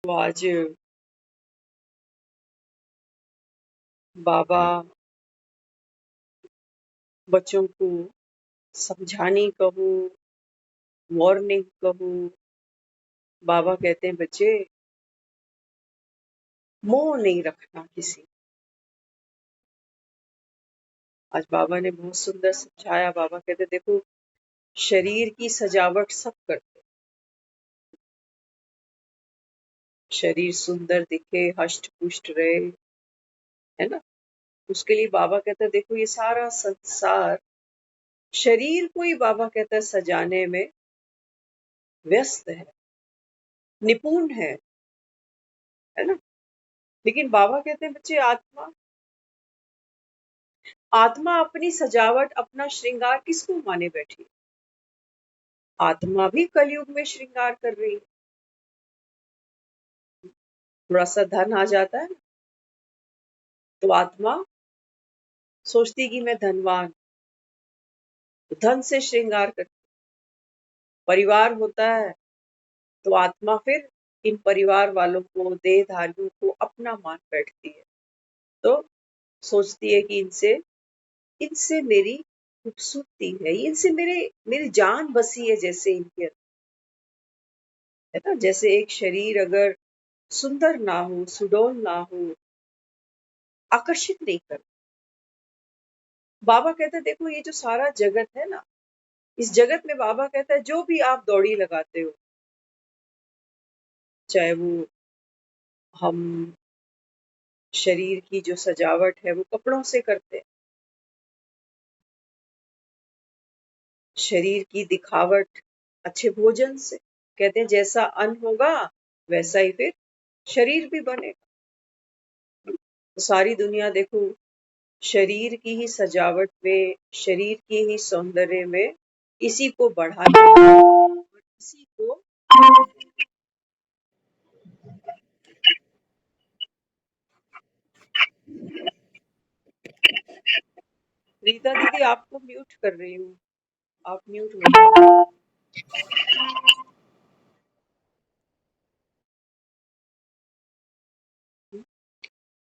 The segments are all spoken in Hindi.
तो आज बाबा बच्चों को समझाने कहूँ, वार्निंग कहूँ, बाबा कहते हैं बच्चे मोह नहीं रखना किसी। आज बाबा ने बहुत सुंदर समझाया। बाबा कहते देखो, शरीर की सजावट सब करते, शरीर सुंदर दिखे, हष्ट पुष्ट रहे, है ना। उसके लिए बाबा कहते हैं देखो, ये सारा संसार शरीर को ही बाबा कहता है सजाने में व्यस्त है, निपुण है ना। लेकिन बाबा कहते हैं बच्चे, आत्मा आत्मा अपनी सजावट, अपना श्रृंगार किसको माने बैठी। आत्मा भी कलयुग में श्रृंगार कर रही है। थोड़ा सा धन आ जाता है ना, तो आत्मा सोचती कि मैं धनवान, तो धन से श्रृंगार करती। परिवार होता है तो आत्मा फिर इन परिवार वालों को, देहधारियों को अपना मान बैठती है। तो सोचती है कि इनसे इनसे मेरी खूबसूरती है, इनसे मेरी जान बसी है, जैसे इनके अंदर, है ना। जैसे एक शरीर अगर सुंदर ना हो, सुडौल ना हो, आकर्षित नहीं कर। बाबा कहते देखो, ये जो सारा जगत है ना, इस जगत में बाबा कहता है जो भी आप दौड़ी लगाते हो, चाहे वो हम शरीर की जो सजावट है वो कपड़ों से करते हैं, शरीर की दिखावट अच्छे भोजन से। कहते हैं जैसा अन्न होगा वैसा ही फिर शरीर भी बनेगा। तो सारी दुनिया देखो, शरीर की ही सजावट में, शरीर के ही सौंदर्य में इसी को बढ़ाने और इसी को। रीता दीदी, आपको म्यूट कर रही हूँ, आप म्यूट हो जाओ।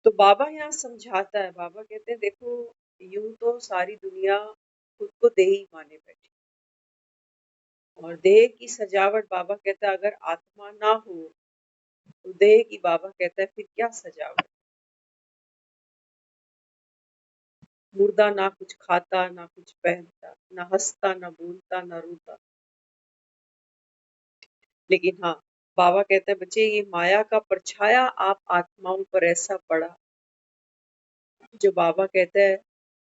तो बाबा यहाँ समझाता है। बाबा कहते हैं देखो, यूं तो सारी दुनिया खुद को देही माने बैठी, और देह की सजावट बाबा कहता है अगर आत्मा ना हो तो देह की, बाबा कहता है फिर क्या सजावट। मुर्दा ना कुछ खाता, ना कुछ पहनता, ना हंसता, ना बोलता, ना रोता। लेकिन हाँ, बाबा कहते हैं बच्चे, ये माया का परछाया आप आत्माओं पर ऐसा पड़ा, जो बाबा कहते हैं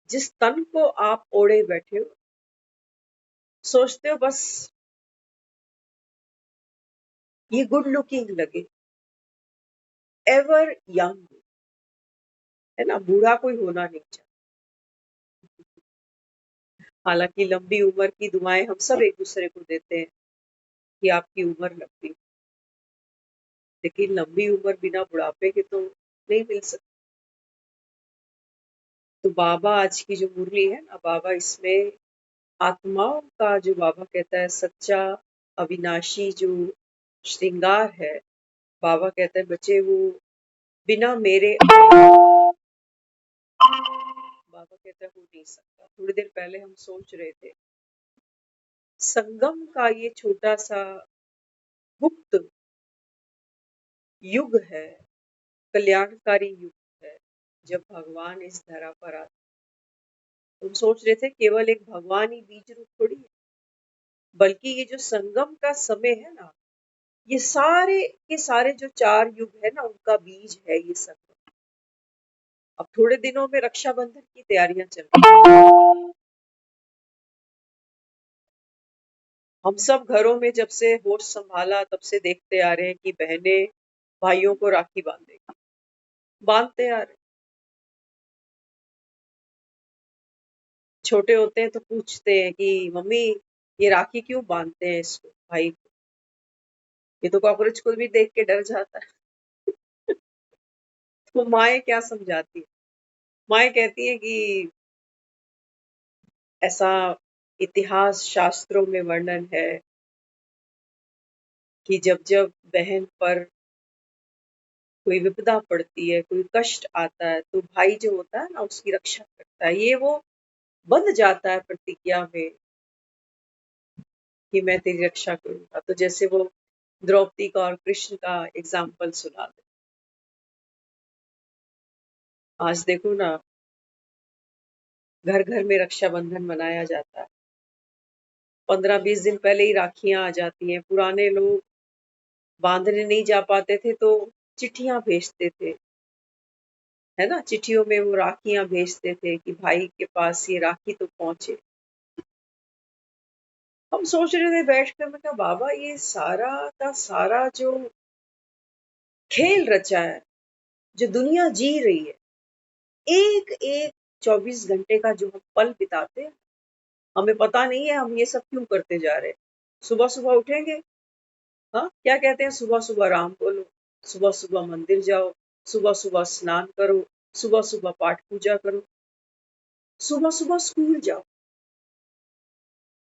जिस तन को आप ओढ़े बैठे हो, सोचते हो बस ये गुड लुकिंग लगे, एवर यंग, है ना, बूढ़ा कोई होना नहीं चाहिए। हालांकि लंबी उम्र की दुआएं हम सब एक दूसरे को देते हैं कि आपकी उम्र लंबी, लेकिन लंबी उम्र बिना बुढ़ापे के तो नहीं मिल सकती। तो बाबा आज की जो मुरली है ना, बाबा इसमें आत्माओं का, जो बाबा कहता है सच्चा अविनाशी जो श्रृंगार है, बाबा कहता है बच्चे वो बिना मेरे बाबा कहता है हो नहीं सकता। थोड़ी देर पहले हम सोच रहे थे, संगम का ये छोटा सा गुप्त युग है, कल्याणकारी युग है, जब भगवान इस धरा पर आते। हम सोच रहे थे केवल एक भगवान ही बीज रूप थोड़ी है, बल्कि ये जो संगम का समय है ना, ये सारे के सारे जो 4 युग है ना, उनका बीज है ये संगम। अब थोड़े दिनों में रक्षाबंधन की तैयारियां चल रही हैं। हम सब घरों में जब से होश संभाला तब से देखते आ रहे हैं कि बहनें भाइयों को राखी बांधेगी, बांधते आ रहे। छोटे होते हैं तो पूछते हैं कि मम्मी ये राखी क्यों बांधते हैं इसको, भाई को। ये तो कॉकरोच को भी देख के डर जाता है। तो माएँ क्या समझाती है, माएँ कहती है कि ऐसा इतिहास शास्त्रों में वर्णन है कि जब जब बहन पर कोई विपदा पड़ती है, कोई कष्ट आता है, तो भाई जो होता है ना उसकी रक्षा करता है। ये वो बंध जाता है प्रतिज्ञा में कि मैं तेरी रक्षा करूंगा। तो जैसे वो द्रौपदी का और कृष्ण का एग्जाम्पल सुना दे। आज देखो ना, घर घर में रक्षाबंधन मनाया जाता है। 15-20 दिन पहले ही राखियां आ जाती हैं। पुराने लोग बांधने नहीं जा पाते थे तो चिट्ठियां भेजते थे, है ना। चिट्ठियों में वो राखियां भेजते थे कि भाई के पास ये राखी तो पहुंचे। हम सोच रहे थे बैठ कर, मैं कहा बाबा ये सारा का सारा जो खेल रचा है, जो दुनिया जी रही है, एक एक 24 घंटे का जो हम पल बिताते हैं, हमें पता नहीं है हम ये सब क्यों करते जा रहे हैं। सुबह सुबह उठेंगे, हाँ क्या कहते हैं, सुबह सुबह राम बोलो, सुबह सुबह मंदिर जाओ, सुबह सुबह स्नान करो, सुबह सुबह पाठ पूजा करो, सुबह सुबह स्कूल जाओ,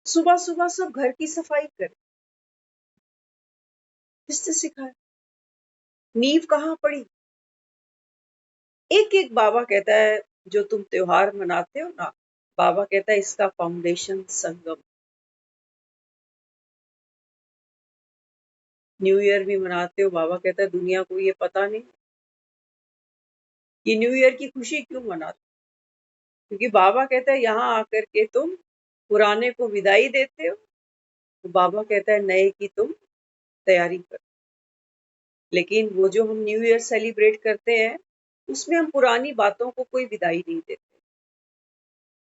सुबह सुबह सब घर की सफाई करें। किससे सिखाए? नींव कहाँ पड़ी? एक एक बाबा कहता है जो तुम त्योहार मनाते हो ना, बाबा कहता है इसका फाउंडेशन संगम। न्यू ईयर भी मनाते हो, बाबा कहता है दुनिया को ये पता नहीं कि न्यू ईयर की खुशी क्यों मनाते, क्योंकि बाबा कहता है यहाँ आकर के तुम पुराने को विदाई देते हो, तो बाबा कहता है नए की तुम तैयारी करो। लेकिन वो जो हम न्यू ईयर सेलिब्रेट करते हैं, उसमें हम पुरानी बातों को कोई विदाई नहीं देते।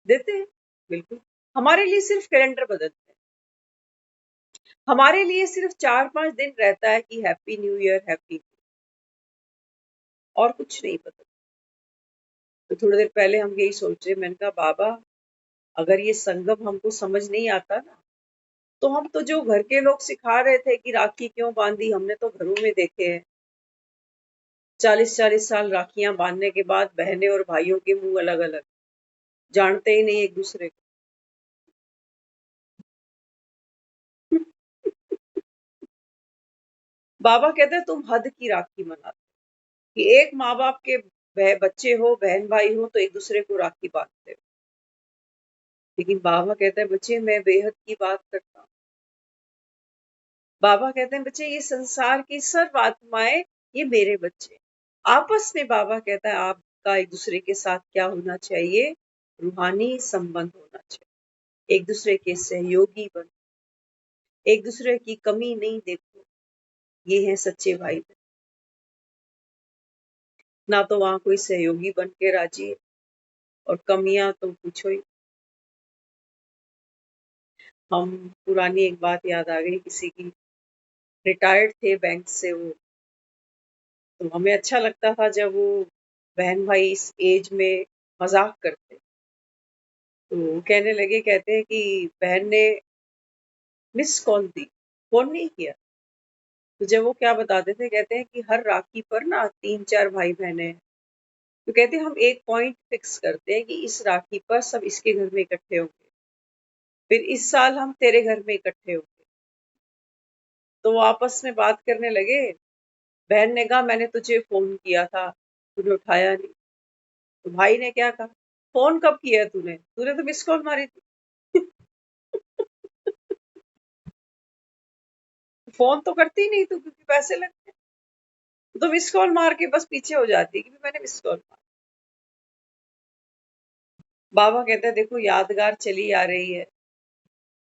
देते हैं, बिल्कुल। हमारे लिए सिर्फ कैलेंडर बदलते हैं, हमारे लिए सिर्फ 4-5 दिन रहता है कि हैप्पी न्यू ईयर, हैप्पी, और कुछ नहीं पता। तो थोड़ी देर पहले हम यही सोच रहे, मैंने कहा बाबा अगर ये संगम हमको समझ नहीं आता ना, तो हम तो जो घर के लोग सिखा रहे थे कि राखी क्यों बांधी, हमने तो घरों में देखे हैं। 40-40 साल राखियां बांधने के बाद बहनें और भाइयों के मुंह अलग अलग, जानते ही नहीं एक दूसरे को। बाबा कहते हैं तुम हद की राखी मनाते, कि एक माँ बाप के बच्चे हो, बहन भाई हो, तो एक दूसरे को राखी बांधते हो। लेकिन बाबा कहता है बच्चे मैं बेहद की बात करता हूँ। बाबा कहते हैं बच्चे ये संसार की सर्व आत्माएं ये मेरे बच्चे। आपस में बाबा कहता है आपका एक दूसरे के साथ क्या होना चाहिए, रूहानी संबंध होना चाहिए। एक दूसरे के सहयोगी बनो, एक दूसरे की कमी नहीं देखो, ये है सच्चे भाई बहन। ना तो वहां कोई सहयोगी बन के राजी है, और कमियां तो पूछो ही। हम पुरानी एक बात याद आ गई किसी की, रिटायर्ड थे बैंक से वो, तो हमें अच्छा लगता था जब वो बहन भाई इस एज में मजाक करते। तो वो कहने लगे, कहते हैं कि बहन ने मिस कॉल दी, फोन नहीं किया। तो जब वो क्या बताते थे, कहते हैं कि हर राखी पर ना 3-4 भाई बहने हैं, तो कहते हैं हम एक पॉइंट फिक्स करते हैं कि इस राखी पर सब इसके घर में इकट्ठे होंगे, फिर इस साल हम तेरे घर में इकट्ठे होंगे। तो वो आपस में बात करने लगे। बहन ने कहा मैंने तुझे फोन किया था, तूने उठाया नहीं। तो भाई ने क्या कहा, फोन कब किया तूने, तूने तो मिस कॉल मारी थी। फोन तो करती नहीं तू, क्योंकि पैसे लगते हैं। तो मिस कॉल मार के बस पीछे हो जाती कि मैंने मिस कॉल मार। बाबा कहता है देखो यादगार चली आ रही है,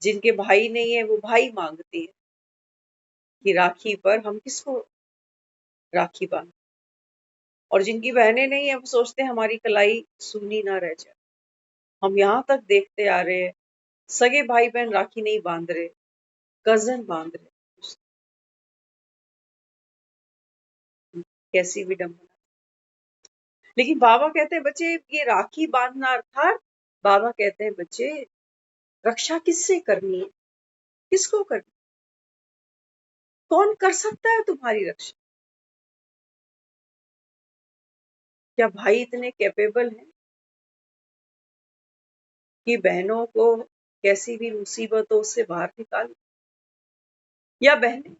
जिनके भाई नहीं है वो भाई मांगती है कि राखी पर हम किसको राखी बांध, और जिनकी बहनें नहीं है वो सोचते हैं हमारी कलाई सूनी ना रह जाए। हम यहाँ तक देखते आ रहे हैं, सगे भाई बहन राखी नहीं बांध रहे, कजन बांध रहे। कैसी विडंबना। लेकिन बाबा कहते हैं बच्चे ये राखी बांधना अर्थात, बाबा कहते हैं बच्चे रक्षा किससे करनी है, किसको करनी, कौन कर सकता है तुम्हारी रक्षा? क्या भाई इतने कैपेबल हैं कि बहनों को कैसी भी मुसीबतों से बाहर निकाल, या बहनें?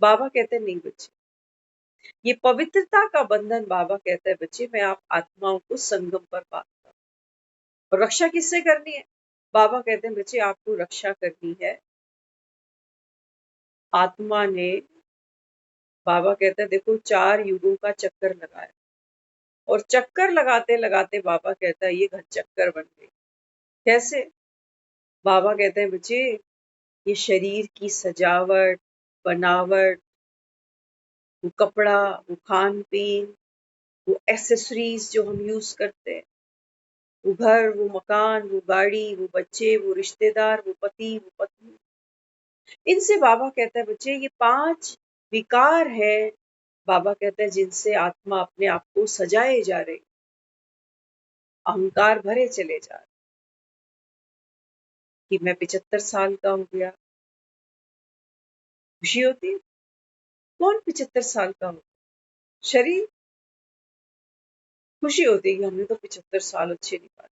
बाबा कहते हैं नहीं बच्चे, ये पवित्रता का बंधन। बाबा कहते हैं बच्चे मैं आप आत्माओं को संगम पर बांधता हूँ। और रक्षा किससे करनी है? बाबा कहते हैं बच्चे आपको रक्षा करनी है आत्मा ने। बाबा कहते हैं देखो 4 युगों का चक्कर लगाया, और चक्कर लगाते लगाते बाबा कहता है ये घर चक्कर बन गई। कैसे? बाबा कहते हैं बच्चे ये शरीर की सजावट, बनावट, वो कपड़ा, वो खान पीन, वो एसेसरीज जो हम यूज करते हैं, वो घर, वो मकान, वो गाड़ी, वो बच्चे, वो रिश्तेदार, वो पति, वो पत्नी, इनसे बाबा कहता है बच्चे ये 5 विकार है। बाबा कहते हैं जिनसे आत्मा अपने आप को सजाए जा रही, अहंकार भरे चले जा रहे कि मैं 75 साल का हो गया। खुशी होती है? कौन 75 साल का हो? शरीर। खुशी होती है कि हमने तो 75 साल अच्छे निकाले।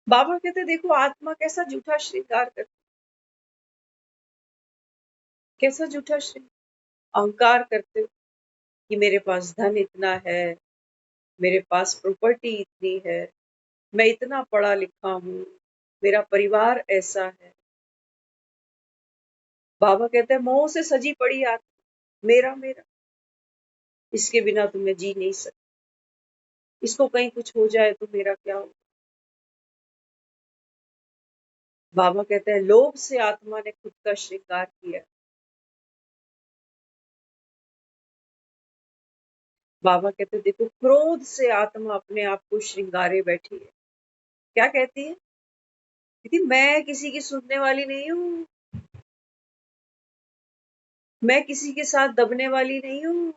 बाबा कहते देखो आत्मा कैसा झूठा श्रृंगार करती, कैसा झूठा श्रृंगार, अहंकार करते हो कि मेरे पास धन इतना है, मेरे पास प्रॉपर्टी इतनी है, मैं इतना पढ़ा लिखा हूँ, मेरा परिवार ऐसा है। बाबा कहते हैं मोह से सजी पड़ी आत्मा, मेरा मेरा, इसके बिना तो मैं जी नहीं सकती, इसको कहीं कुछ हो जाए तो मेरा क्या हो। बाबा कहते हैं लोभ से आत्मा ने खुद का श्रृंगार किया। बाबा कहते हैं देखो क्रोध से आत्मा अपने आप को श्रृंगारे बैठी है। क्या कहती है? कहती मैं किसी की सुनने वाली नहीं हूँ, मैं किसी के साथ दबने वाली नहीं हूँ।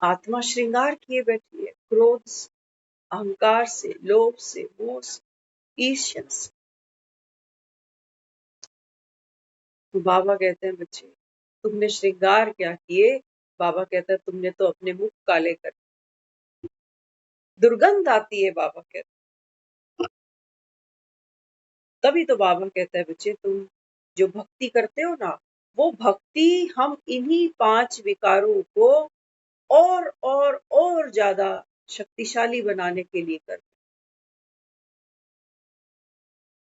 आत्मा श्रृंगार किए बैठी है, क्रोध से, अहंकार से, लोभ से, मोह से, ईर्ष्या से। तो बाबा कहते हैं बच्चे तुमने श्रृंगार क्या किए? बाबा कहता है तुमने तो अपने मुख काले कर, दुर्गंध आती है। बाबा कहते तभी तो बाबा कहता है बच्चे तुम जो भक्ति करते हो ना, वो भक्ति हम इन्हीं 5 विकारों को और ज्यादा शक्तिशाली बनाने के लिए करते।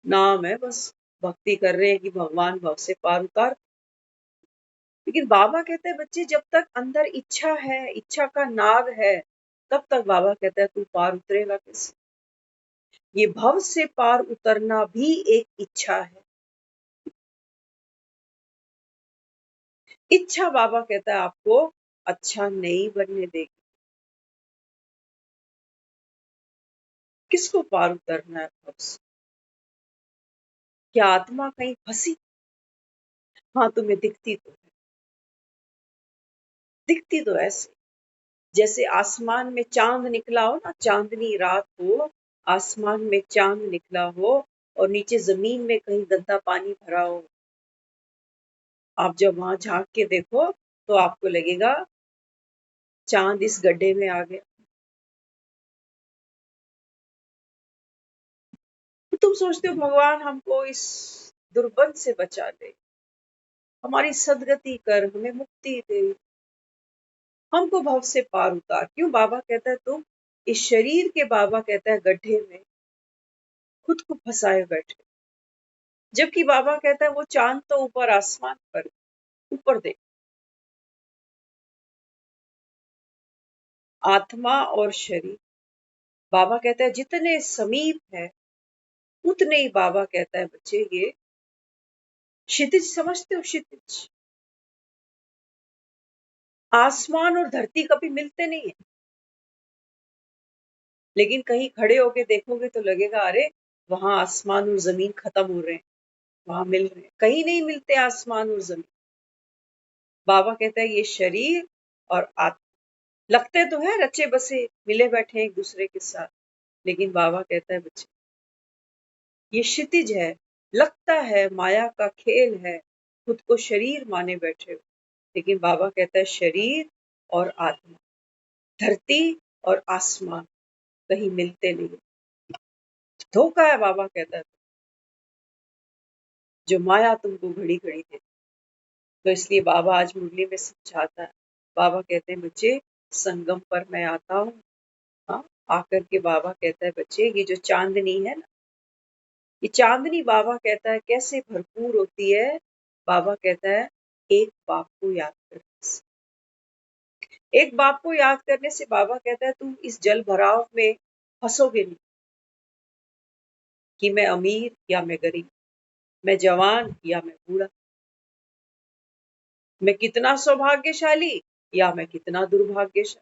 नाम है बस, भक्ति कर रहे हैं कि भगवान भव से पार उतार। लेकिन बाबा कहते हैं बच्चे जब तक अंदर इच्छा है, इच्छा का नाग है, तब तक बाबा कहता है तू पार उतरेगा कैसे? ये भव से पार उतरना भी एक इच्छा है। इच्छा बाबा कहता है आपको अच्छा नहीं बनने देगी। किसको पार उतरना है भव से? क्या आत्मा कहीं फंसी? हाँ तुम्हें दिखती तो है, दिखती तो ऐसे जैसे आसमान में चांद निकला हो ना, चांदनी रात हो, आसमान में चांद निकला हो और नीचे जमीन में कहीं गंदा पानी भरा हो। आप जब वहां झांक के देखो तो आपको लगेगा चांद इस गड्ढे में आ गया। तो तुम सोचते हो भगवान हमको इस दुर्बल से बचा ले, हमारी सदगति कर, हमें मुक्ति दे, हमको भव से पार उतार। क्यों? बाबा कहता है तुम इस शरीर के, बाबा कहता है गड्ढे में खुद को फंसाए बैठे। जबकि बाबा कहता है वो चांद तो ऊपर आसमान पर, ऊपर देख। आत्मा और शरीर, बाबा कहता है जितने समीप है उतने ही, बाबा कहता है बच्चे ये क्षितिज, समझते हो क्षितिज? आसमान और धरती कभी मिलते नहीं है, लेकिन कहीं खड़े होके देखोगे तो लगेगा अरे वहां आसमान और जमीन खत्म हो रहे हैं, वहां मिल रहे हैं। कहीं नहीं मिलते आसमान और जमीन। बाबा कहता है ये शरीर और आत्मा लगते तो है रचे बसे, मिले बैठे एक दूसरे के साथ, लेकिन बाबा कहता है बच्चे ये क्षितिज है, लगता है माया का खेल है, खुद को शरीर माने बैठे हो। लेकिन बाबा कहता है शरीर और आत्मा, धरती और आसमान कहीं मिलते नहीं, धोखा है। बाबा कहता है जो माया तुमको घड़ी घड़ी देती। तो इसलिए बाबा आज मुरली में समझाता है। बाबा कहते हैं बच्चे, संगम पर मैं आता हूँ। हाँ, आकर के बाबा कहता है बच्चे, ये जो चांदनी है ना, ये चांदनी बाबा कहता है कैसे भरपूर होती है। बाबा कहता है एक बाप को याद करने से, एक बाप को याद करने से बाबा कहता है तुम इस जल भराव में फंसोगे नहीं, कि मैं अमीर या मैं गरीब, मैं जवान या मैं बूढ़ा, मैं कितना सौभाग्यशाली या मैं कितना दुर्भाग्यशाली।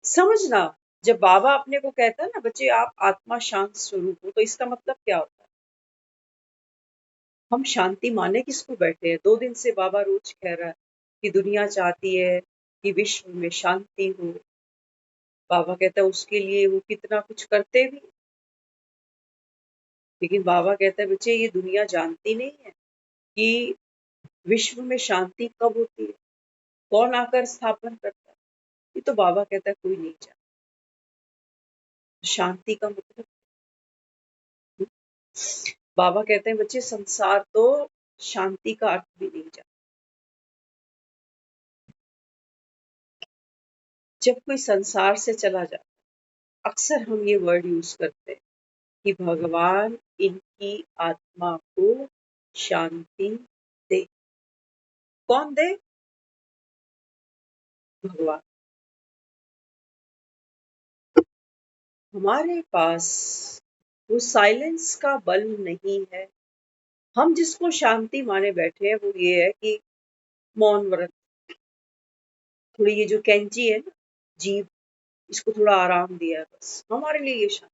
समझना, जब बाबा अपने को कहता है ना बच्चे आप आत्मा शांत स्वरूप हो, तो इसका मतलब क्या होता है। हम शांति माने किसको बैठे हैं। 2 दिन से बाबा रोज कह रहा है कि दुनिया चाहती है कि विश्व में शांति हो। बाबा कहता है उसके लिए वो कितना कुछ करते भी, लेकिन बाबा कहता है बच्चे ये दुनिया जानती नहीं है कि विश्व में शांति कब होती है, कौन आकर स्थापन करता है। ये तो बाबा कहता है कोई नहीं जानता शांति का मतलब। बाबा कहते हैं बच्चे संसार तो शांति का अर्थ भी नहीं जानता। जब कोई संसार से चला जाता, अक्सर हम ये वर्ड यूज करते हैं कि भगवान इनकी आत्मा को शांति दे। कौन दे? भगवान। हमारे पास वो साइलेंस का बल नहीं है। हम जिसको शांति माने बैठे हैं वो ये है कि मौन व्रत, थोड़ी ये जो कैंची है ना जीभ, इसको थोड़ा आराम दिया है, बस हमारे लिए ये शांति।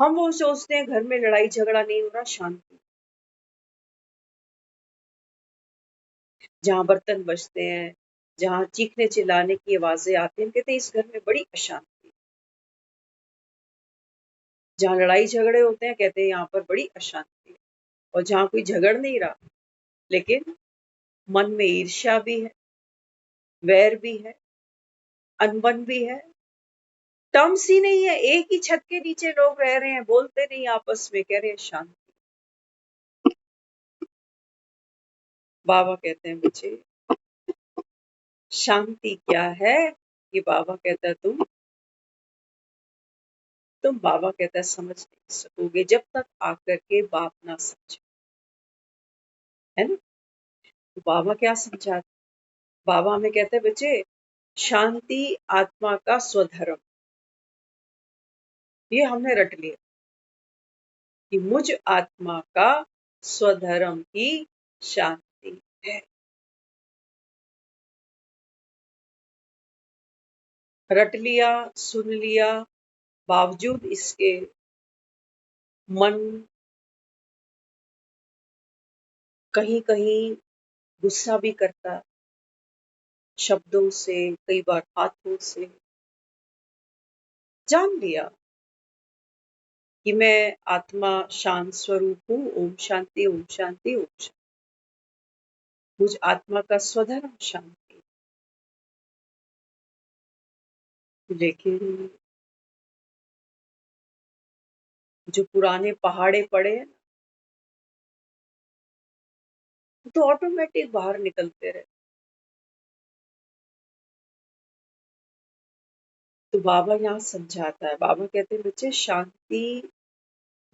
हम वो सोचते हैं घर में लड़ाई झगड़ा नहीं हो रहा, शांति। जहाँ बर्तन बजते हैं, जहाँ चीखने चिल्लाने की आवाजें आती हैं, कहते हैं इस घर में बड़ी अशांति। जहाँ लड़ाई झगड़े होते हैं कहते हैं यहाँ पर बड़ी अशांति है। और जहाँ कोई झगड़ नहीं रहा लेकिन मन में ईर्ष्या भी है, वैर भी है, अनबन भी है, टर्म्स ही नहीं है, एक ही छत के नीचे लोग रह रहे हैं, बोलते नहीं आपस में, कह रहे हैं शांति। बाबा कहते हैं बच्चे शांति क्या है। ये बाबा कहता है तुम बाबा कहता है समझ नहीं सकोगे जब तक आकर के बाप ना समझो, है ना। तो बाबा क्या समझाते, बाबा हमें कहते हैं बच्चे शांति आत्मा का स्वधर्म। ये हमने रट लिया कि मुझ आत्मा का स्वधर्म ही शांति है। रट लिया, सुन लिया, बावजूद इसके मन कहीं कहीं गुस्सा भी करता, शब्दों से, कई बार हाथों से। जान लिया कि मैं आत्मा शांत स्वरूप हूँ। ओम शांति, ओम शांति, ओम शांति। मुझ आत्मा का स्वधर्म शांति। लेकिन जो पुराने पहाड़े पड़े हैं तो ऑटोमेटिक बाहर निकलते रहे। तो बाबा यहाँ समझाता है, बाबा कहते हैं बच्चे शांति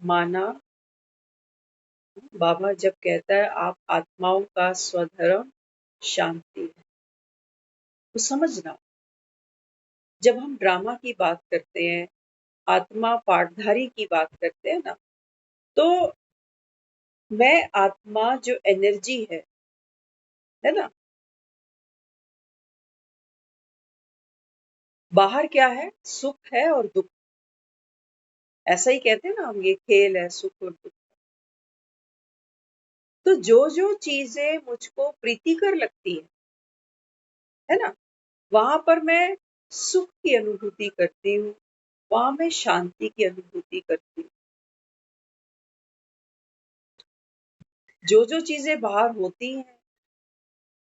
माना। बाबा जब कहता है आप आत्माओं का स्वधर्म शांति है, तो समझना, जब हम ड्रामा की बात करते हैं, आत्मा पाठधारी की बात करते हैं ना, तो मैं आत्मा जो एनर्जी है ना, बाहर क्या है, सुख है और दुख। ऐसा ही कहते हैं ना हम, ये खेल है सुख और दुख। तो जो जो चीजें मुझको प्रीतिकर लगती है ना, वहां पर मैं सुख की अनुभूति करती हूँ, वहां मैं शांति की अनुभूति करती हूँ। जो जो चीजें बाहर होती हैं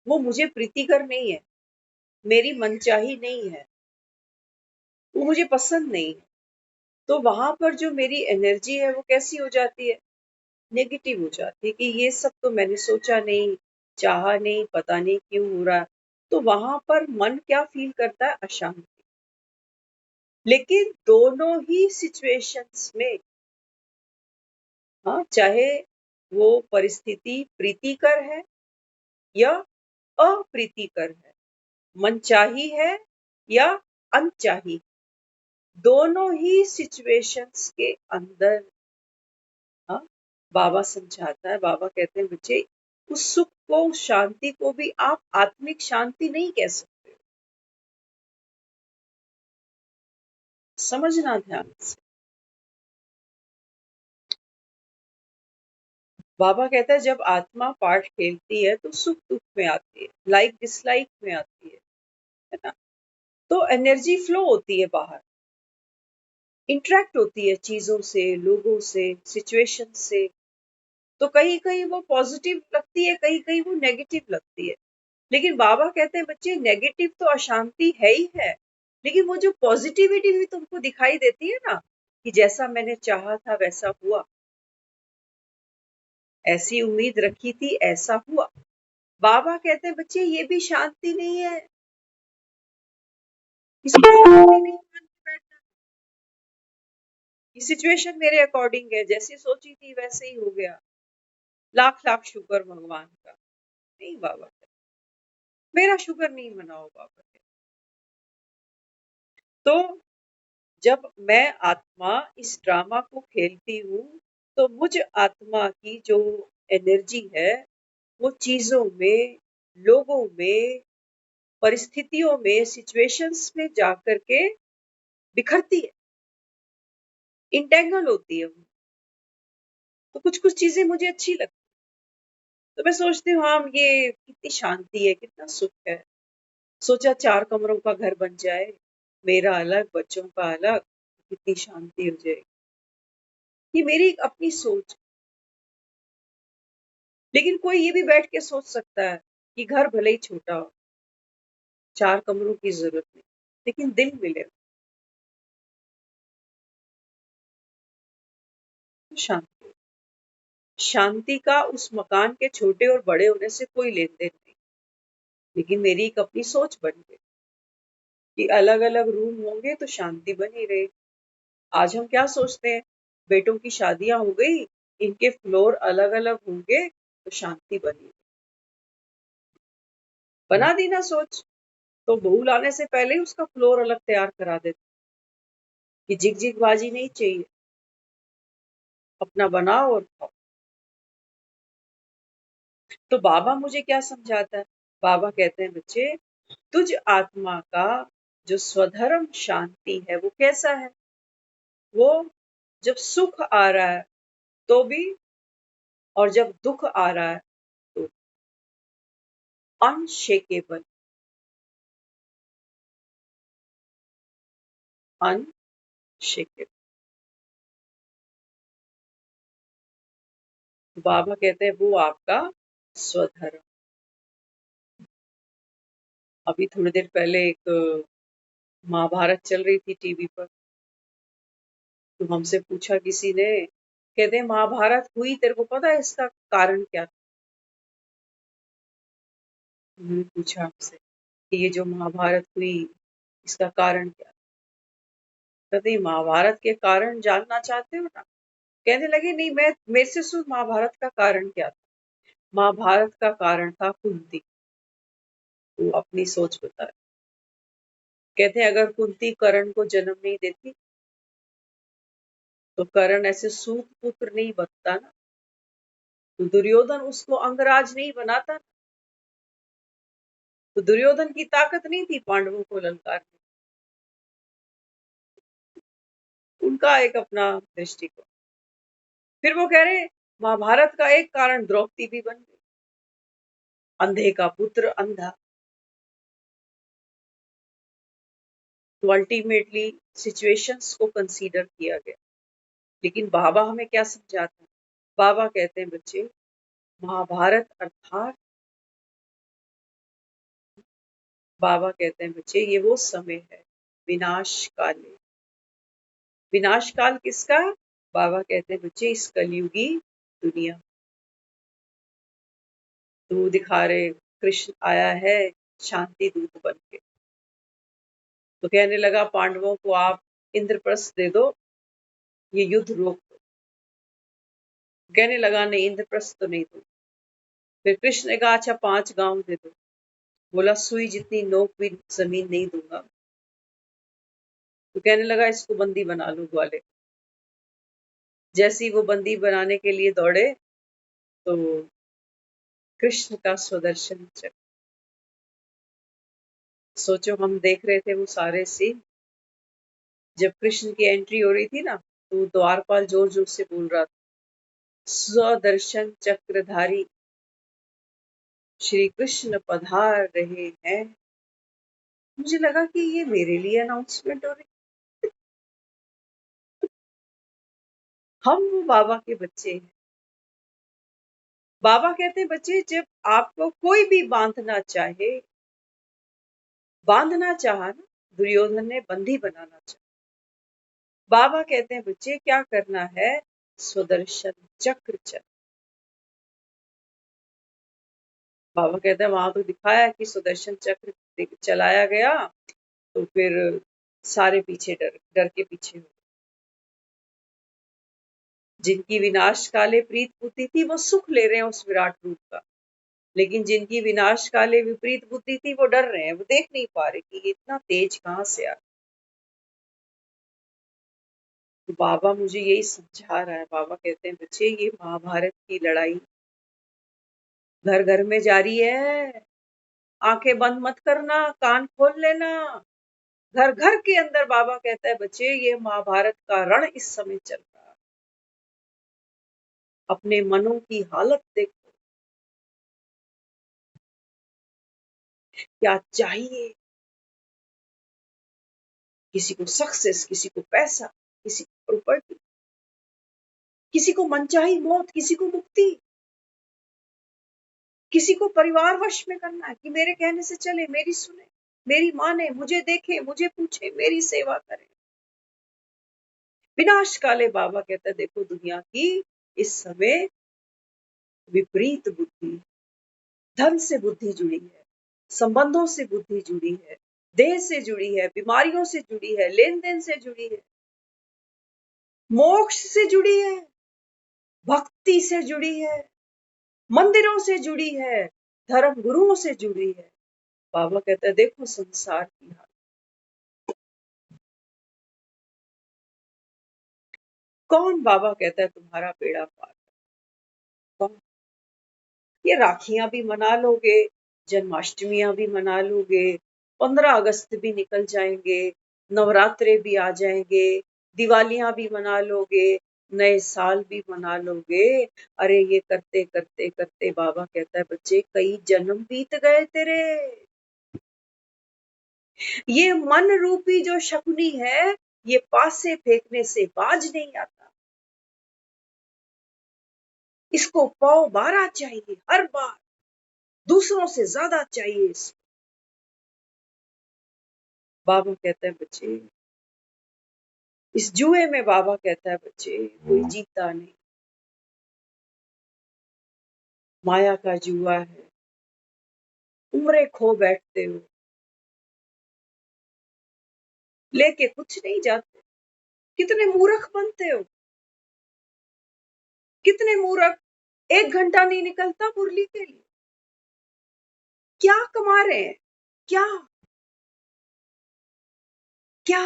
वो मुझे प्रीतिकर नहीं है, मेरी मनचाही नहीं है, वो मुझे पसंद नहीं है। तो वहां पर जो मेरी एनर्जी है वो कैसी हो जाती है, नेगेटिव हो जाती है कि ये सब तो मैंने सोचा नहीं, चाहा नहीं, पता नहीं क्यों हो रहा है। तो वहां पर मन क्या फील करता है? अशांति। लेकिन दोनों ही सिचुएशंस में, हाँ, चाहे वो परिस्थिति प्रीतिकर है या अप्रीतिकर है, मनचाही है या अनचाही, दोनों ही सिचुएशंस के अंदर, हाँ, बाबा समझाता है, बाबा कहते हैं बच्चे, उस सुख को, उस शांति को भी आप आत्मिक शांति नहीं कह सकते हो। समझना ध्यान से। बाबा कहता है जब आत्मा पाठ खेलती है तो सुख दुख में आती है, लाइक डिसलाइक में आती है ना। तो एनर्जी फ्लो होती है बाहर, इंटरेक्ट होती है चीजों से, लोगों से, सिचुएशन से। तो कहीं कहीं वो पॉजिटिव लगती है, कहीं कहीं वो नेगेटिव लगती है। लेकिन बाबा कहते हैं बच्चे, नेगेटिव तो अशांति है ही है, लेकिन वो जो पॉजिटिविटी भी तुमको दिखाई देती है ना, कि जैसा मैंने चाहा था वैसा हुआ, ऐसी उम्मीद रखी थी ऐसा हुआ, बाबा कहते हैं बच्चे ये भी शांति नहीं है। किसी को शांति नहीं मान के बैठना, ये सिचुएशन मेरे अकॉर्डिंग है, जैसी सोची थी वैसे ही हो गया, लाख लाख शुक्र भगवान का। नहीं बाबा, मेरा शुक्र नहीं मनाओ बाबा के। तो जब मैं आत्मा इस ड्रामा को खेलती हूँ, तो मुझ आत्मा की जो एनर्जी है, वो चीजों में, लोगों में, परिस्थितियों में, सिचुएशंस में जाकर के बिखरती है, इंटेंगल होती है। तो कुछ कुछ चीजें मुझे अच्छी लगती, तो मैं सोचती हूँ हाँ, ये कितनी शांति है, कितना सुख है। सोचा 4 कमरों का घर बन जाए, मेरा अलग, बच्चों का अलग, कितनी शांति हो जाए। ये मेरी एक अपनी सोच। लेकिन कोई ये भी बैठ के सोच सकता है कि घर भले ही छोटा हो, 4 कमरों की जरूरत नहीं, लेकिन दिल मिले तो शांति। शांति का उस मकान के छोटे और बड़े होने से कोई लेन देन नहीं। लेकिन मेरी एक अपनी सोच बन गई कि अलग अलग रूम होंगे तो शांति बनी रहे। आज हम क्या सोचते हैं, बेटों की शादियां हो गई, इनके फ्लोर अलग अलग होंगे तो शांति बनी। बना दी ना सोच, तो बहू लाने से पहले ही उसका फ्लोर अलग तैयार करा देते कि जिग जिग बाजी नहीं चाहिए, अपना बनाओ और खाओ। तो बाबा मुझे क्या समझाता है? बाबा कहते हैं बच्चे, तुझ आत्मा का जो स्वधर्म शांति है वो कैसा है? वो जब सुख आ रहा है तो भी, और जब दुख आ रहा है तो अनशेकेबल, अनशेकेबल। बाबा कहते हैं वो आपका स्वधर्म। अभी थोड़ी देर पहले एक महाभारत चल रही थी टीवी पर, तो हमसे पूछा किसी ने, कहते हैं महाभारत हुई, तेरे को पता है इसका कारण क्या था? उन्होंने पूछा हमसे कि ये जो महाभारत हुई इसका कारण क्या? कहते हैं महाभारत के कारण जानना चाहते हो ना? कहने लगे नहीं, मैं मेरे से सुन, महाभारत का कारण क्या था? महाभारत का कारण था कुंती। वो अपनी सोच बता रहे। कहते हैं अगर कुंती कर्ण को जन्म नहीं देती तो कर्ण ऐसे सूत पुत्र नहीं बनता ना, तो दुर्योधन उसको अंगराज नहीं बनाता, तो दुर्योधन की ताकत नहीं थी पांडवों को ललकारने। उनका एक अपना दृष्टिकोण। फिर वो कह रहे महाभारत का एक कारण द्रौपदी भी बन गई, अंधे का पुत्र अंधा। तो अल्टीमेटली सिचुएशंस को कंसीडर किया गया। लेकिन बाबा हमें क्या समझाते हैं? बाबा कहते हैं बच्चे, महाभारत अर्थात, बाबा कहते हैं बच्चे, ये वो समय है विनाश काल। विनाश काल किसका? बाबा कहते हैं बच्चे, इस कलयुगी दुनिया। तो वो दिखा रहे कृष्ण आया है शांति दूत बन के। तो कहने लगा पांडवों को आप इंद्रप्रस्थ दे दो, ये युद्ध रोक दो। कहने लगा नहीं, इंद्रप्रस्थ तो नहीं दो। फिर कृष्ण ने कहा अच्छा 5 गांव दे दो। बोला सुई जितनी नोक भी जमीन नहीं दूंगा। तो कहने लगा इसको बंदी बना लो ग्वाले। जैसे ही वो बंदी बनाने के लिए दौड़े तो कृष्ण का सुदर्शन चक्र, सोचो हम देख रहे थे वो सारे सीन। जब कृष्ण की एंट्री हो रही थी ना, तो द्वारपाल जोर जोर से बोल रहा था स्वदर्शन चक्रधारी श्री कृष्ण पधार रहे हैं। मुझे लगा कि ये मेरे लिए अनाउंसमेंट हो रही। हम वो बाबा के बच्चे हैं। बाबा कहते हैं बच्चे, जब आपको कोई भी बांधना चाहा ना, दुर्योधन ने बंदी बनाना चाहा। बाबा कहते हैं बच्चे क्या करना है, सुदर्शन चक्र चल। बाबा कहते हैं वहां तो दिखाया कि सुदर्शन चक्र चलाया गया, तो फिर सारे पीछे डर डर के पीछे हो। जिनकी विनाश काले प्रीत बुद्धि थी वो सुख ले रहे हैं उस विराट रूप का, लेकिन जिनकी विनाश काले विपरीत बुद्धि थी वो डर रहे हैं, वो देख नहीं पा रहे कि ये इतना तेज कहां से आ। तो बाबा मुझे यही समझा रहा है। बाबा कहते हैं बच्चे ये महाभारत की लड़ाई घर घर में जारी है। आंखें बंद मत करना, कान खोल लेना। घर घर के अंदर बाबा कहता है बच्चे ये महाभारत का रण इस समय चल रहा है। अपने मनों की हालत देखो, क्या चाहिए। किसी को सक्सेस, किसी को पैसा, किसी को प्रॉपर्टी, किसी को मनचाही मौत, किसी को मुक्ति, किसी को परिवार वश में करना है कि मेरे कहने से चले, मेरी सुने, मेरी माने, मुझे देखे, मुझे पूछे, मेरी सेवा करे। विनाश काले बाबा कहता है देखो दुनिया की इस समय विपरीत बुद्धि, धन से बुद्धि जुड़ी है, संबंधों से बुद्धि जुड़ी है, देह से जुड़ी है, बीमारियों से जुड़ी है, लेन देन से जुड़ी है, मोक्ष से जुड़ी है, भक्ति से जुड़ी है, मंदिरों से जुड़ी है, धर्म गुरुओं से जुड़ी है। बाबा कहता है देखो संसार की हालत। कौन बाबा कहता है तुम्हारा बेड़ा पार? कौन? ये राखियां भी मना लोगे, जन्माष्टमियां भी मना लोगे, 15 अगस्त भी निकल जाएंगे, नवरात्रे भी आ जाएंगे, दिवालियां भी मना लोगे, नए साल भी मना लोगे। अरे ये करते करते करते बाबा कहता है बच्चे कई जन्म बीत गए तेरे। ये मन रूपी जो शकुनी है, ये पासे फेंकने से बाज नहीं आता। इसको पाव 12 चाहिए हर बार, दूसरों से ज्यादा चाहिए इसको। बाबा कहता है बच्चे इस जुए में, बाबा कहता है बच्चे कोई जीता नहीं। माया का जुआ है, उम्रें खो बैठते हो, लेके कुछ नहीं जाते। कितने मूर्ख बनते हो, कितने मूर्ख। 1 घंटा नहीं निकलता मुरली के लिए, क्या कमा रहे हैं, क्या क्या।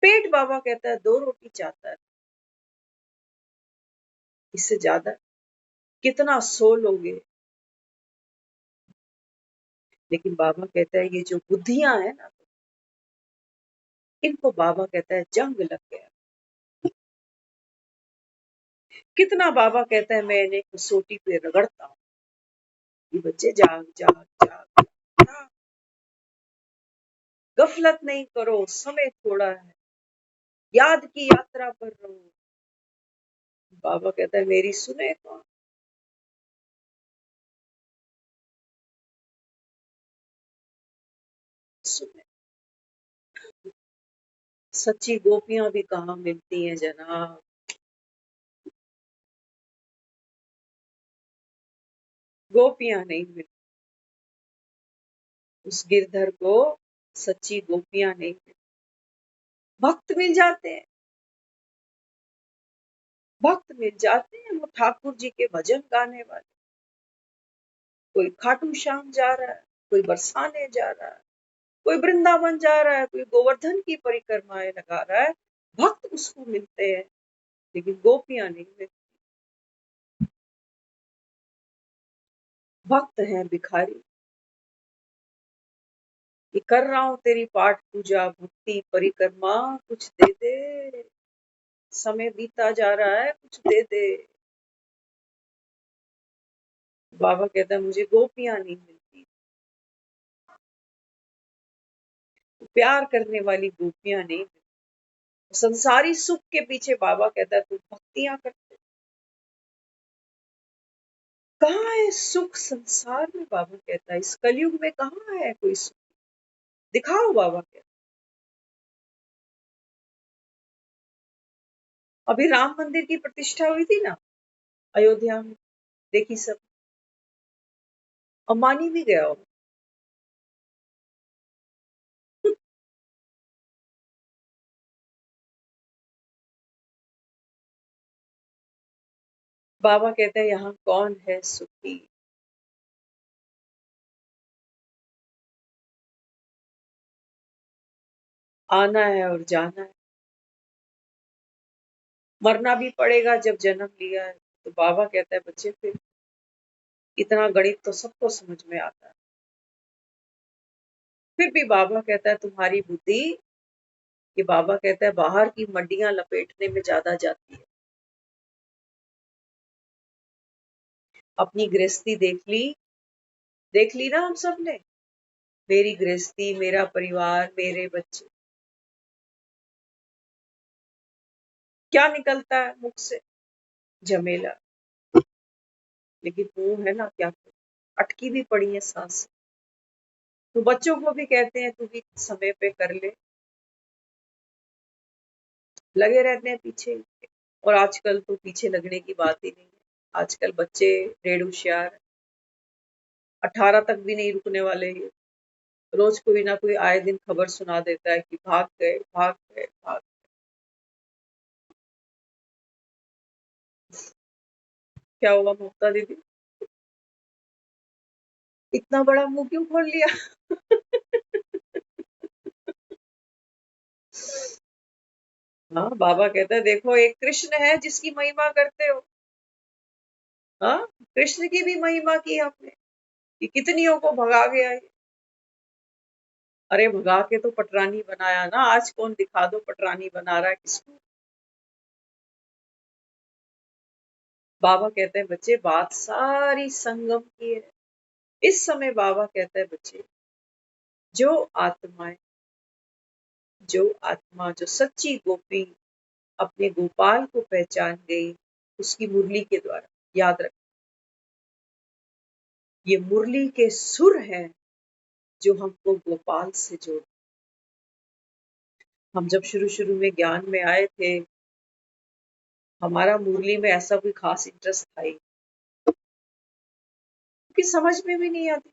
पेट बाबा कहता है 2 रोटी चाहता है, इससे ज्यादा कितना सो लोगे। लेकिन बाबा कहता है ये जो बुद्धियां है ना, इनको बाबा कहता है जंग लग गया। कितना बाबा कहता है मैं इन्हें कसौटी पे रगड़ता हूँ कि बच्चे जाग जाग जाग जाग, गफलत नहीं करो, समय थोड़ा है, याद की यात्रा पर रहो। बाबा कहता है मेरी सुने कौन? सुने। सच्ची गोपियां भी कहाँ मिलती हैं जनाब। गोपियां नहीं मिलती उस गिरधर को, सच्ची गोपियां नहीं मिलती। भक्त मिल जाते हैं, भक्त मिल जाते हैं, वो ठाकुर जी के भजन गाने वाले। कोई खाटू श्याम जा रहा है, कोई बरसाने जा रहा है, कोई वृंदावन जा रहा है, कोई गोवर्धन की परिक्रमाएं लगा रहा है। भक्त उसको मिलते हैं, लेकिन गोपियां नहीं मिलती। भक्त हैं भिखारी कि कर रहा हूं तेरी पाठ पूजा भक्ति परिक्रमा, कुछ दे दे, समय बीता जा रहा है, कुछ दे दे। बाबा कहता है मुझे गोपियां नहीं मिलती, प्यार करने वाली गोपियां नहीं मिलती। संसारी सुख के पीछे बाबा कहता है तू भक्तियां कर। कहाँ है सुख संसार में, बाबा कहता है इस कलयुग में कहाँ है कोई सुख, दिखाओ बाबा कहता। अभी राम मंदिर की प्रतिष्ठा हुई थी ना अयोध्या में, देखी सब, अंबानी भी गया हो। बाबा कहते हैं यहाँ कौन है सुखी। आना है और जाना है, मरना भी पड़ेगा जब जन्म लिया है। तो बाबा कहता है बच्चे फिर इतना गणित तो सबको समझ में आता है। फिर भी बाबा कहता है तुम्हारी बुद्धि, कि बाबा कहता है बाहर की मड्डियां लपेटने में ज्यादा जाती है। अपनी गृहस्थी देख ली ना हम सब ने, मेरी गृहस्थी, मेरा परिवार, मेरे बच्चे, क्या निकलता है मुख से, झमेला। लेकिन वो है ना क्या, अटकी भी पड़ी है सांस। तो बच्चों को भी कहते हैं तू भी समय पे कर ले, लगे रहते हैं पीछे। और आजकल तो पीछे लगने की बात ही नहीं है, आजकल बच्चे डेढ़ होशियार, 18 तक भी नहीं रुकने वाले ये। रोज कोई ना कोई आए दिन खबर सुना देता है कि भाग गए भाग गए भाग। क्या हुआ ममता दीदी, इतना बड़ा मुंह क्यों खोल लिया। हाँ बाबा कहता है देखो एक कृष्ण है जिसकी महिमा करते हो। हाँ, कृष्ण की भी महिमा की आपने, कि कितनियों को भगा गया ये। अरे भगा के तो पटरानी बनाया ना, आज कौन दिखा दो पटरानी बना रहा है किसको। बाबा कहते हैं बच्चे बात सारी संगम की है। इस समय बाबा कहता है बच्चे, जो आत्माएं, जो आत्मा, जो सच्ची गोपी अपने गोपाल को पहचान गई उसकी मुरली के द्वारा, याद रख, ये मुरली के सुर हैं जो हमको गोपाल से जोड़। हम जब शुरू शुरू में ज्ञान में आए थे, हमारा मुरली में ऐसा कोई खास इंटरेस्ट था ही, क्योंकि समझ में भी नहीं आती,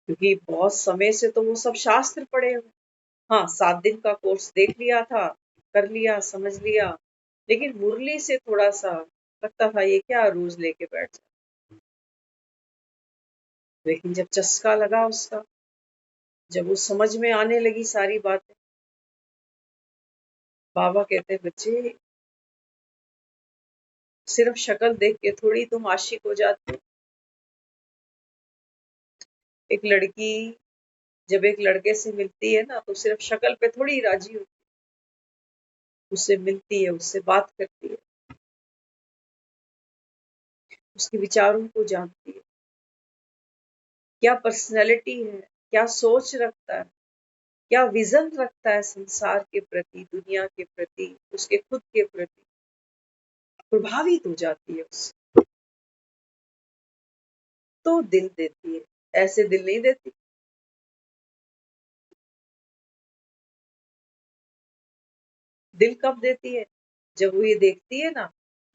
क्योंकि बहुत समय से तो वो सब शास्त्र पढ़े हुए। हाँ 7 दिन का कोर्स देख लिया था, कर लिया, समझ लिया, लेकिन मुरली से थोड़ा सा लगता था ये क्या रोज लेके बैठ जाए। लेकिन जब चस्का लगा उसका, जब वो समझ में आने लगी सारी बातें, बाबा कहते हैं बच्चे सिर्फ शक्ल देख के थोड़ी तुम आशिक हो जाते हो। एक लड़की जब एक लड़के से मिलती है ना, तो सिर्फ शक्ल पे थोड़ी राजी होती है, उससे मिलती है, उससे बात करती है, उसके विचारों को जानती है, क्या पर्सनैलिटी है, क्या सोच रखता है, क्या विजन रखता है संसार के प्रति, दुनिया के प्रति, उसके खुद के प्रति, प्रभावित हो जाती है उससे। तो दिल देती है, ऐसे दिल नहीं देती। दिल कब देती है? जब वो ये देखती है ना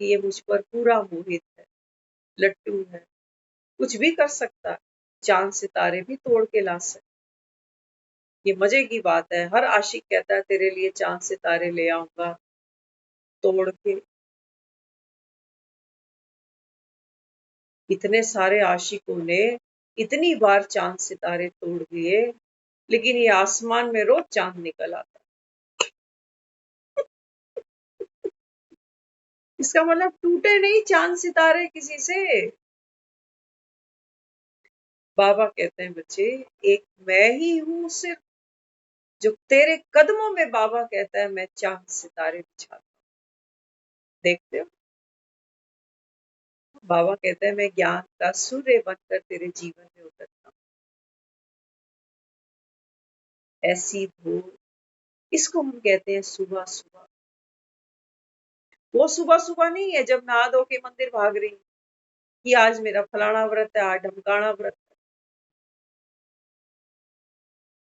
कि ये मुझ पर पूरा मोहित है, लट्टू है, कुछ भी कर सकता है, चांद सितारे भी तोड़ के ला सकता। ये मजे की बात है, हर आशिक कहता है तेरे लिए चांद सितारे ले आऊंगा तोड़ के। इतने सारे आशिकों ने इतनी बार चांद सितारे तोड़ दिए, लेकिन ये आसमान में रोज चांद निकल आता। इसका मतलब टूटे नहीं चांद सितारे किसी से। बाबा कहते हैं बच्चे, एक मैं ही हूं सिर्फ, जो तेरे कदमों में बाबा कहता है मैं चांद सितारे बिछाता हूं। देखते हो, बाबा कहते हैं मैं ज्ञान का सूर्य बनकर तेरे जीवन में उतरता हूँ। ऐसी भोर, इसको हम कहते हैं सुबह सुबह। वो सुबह सुबह नहीं है जब नहा धो के मंदिर भाग रही कि आज मेरा फलाना व्रत है, आज ढमकाना व्रत है।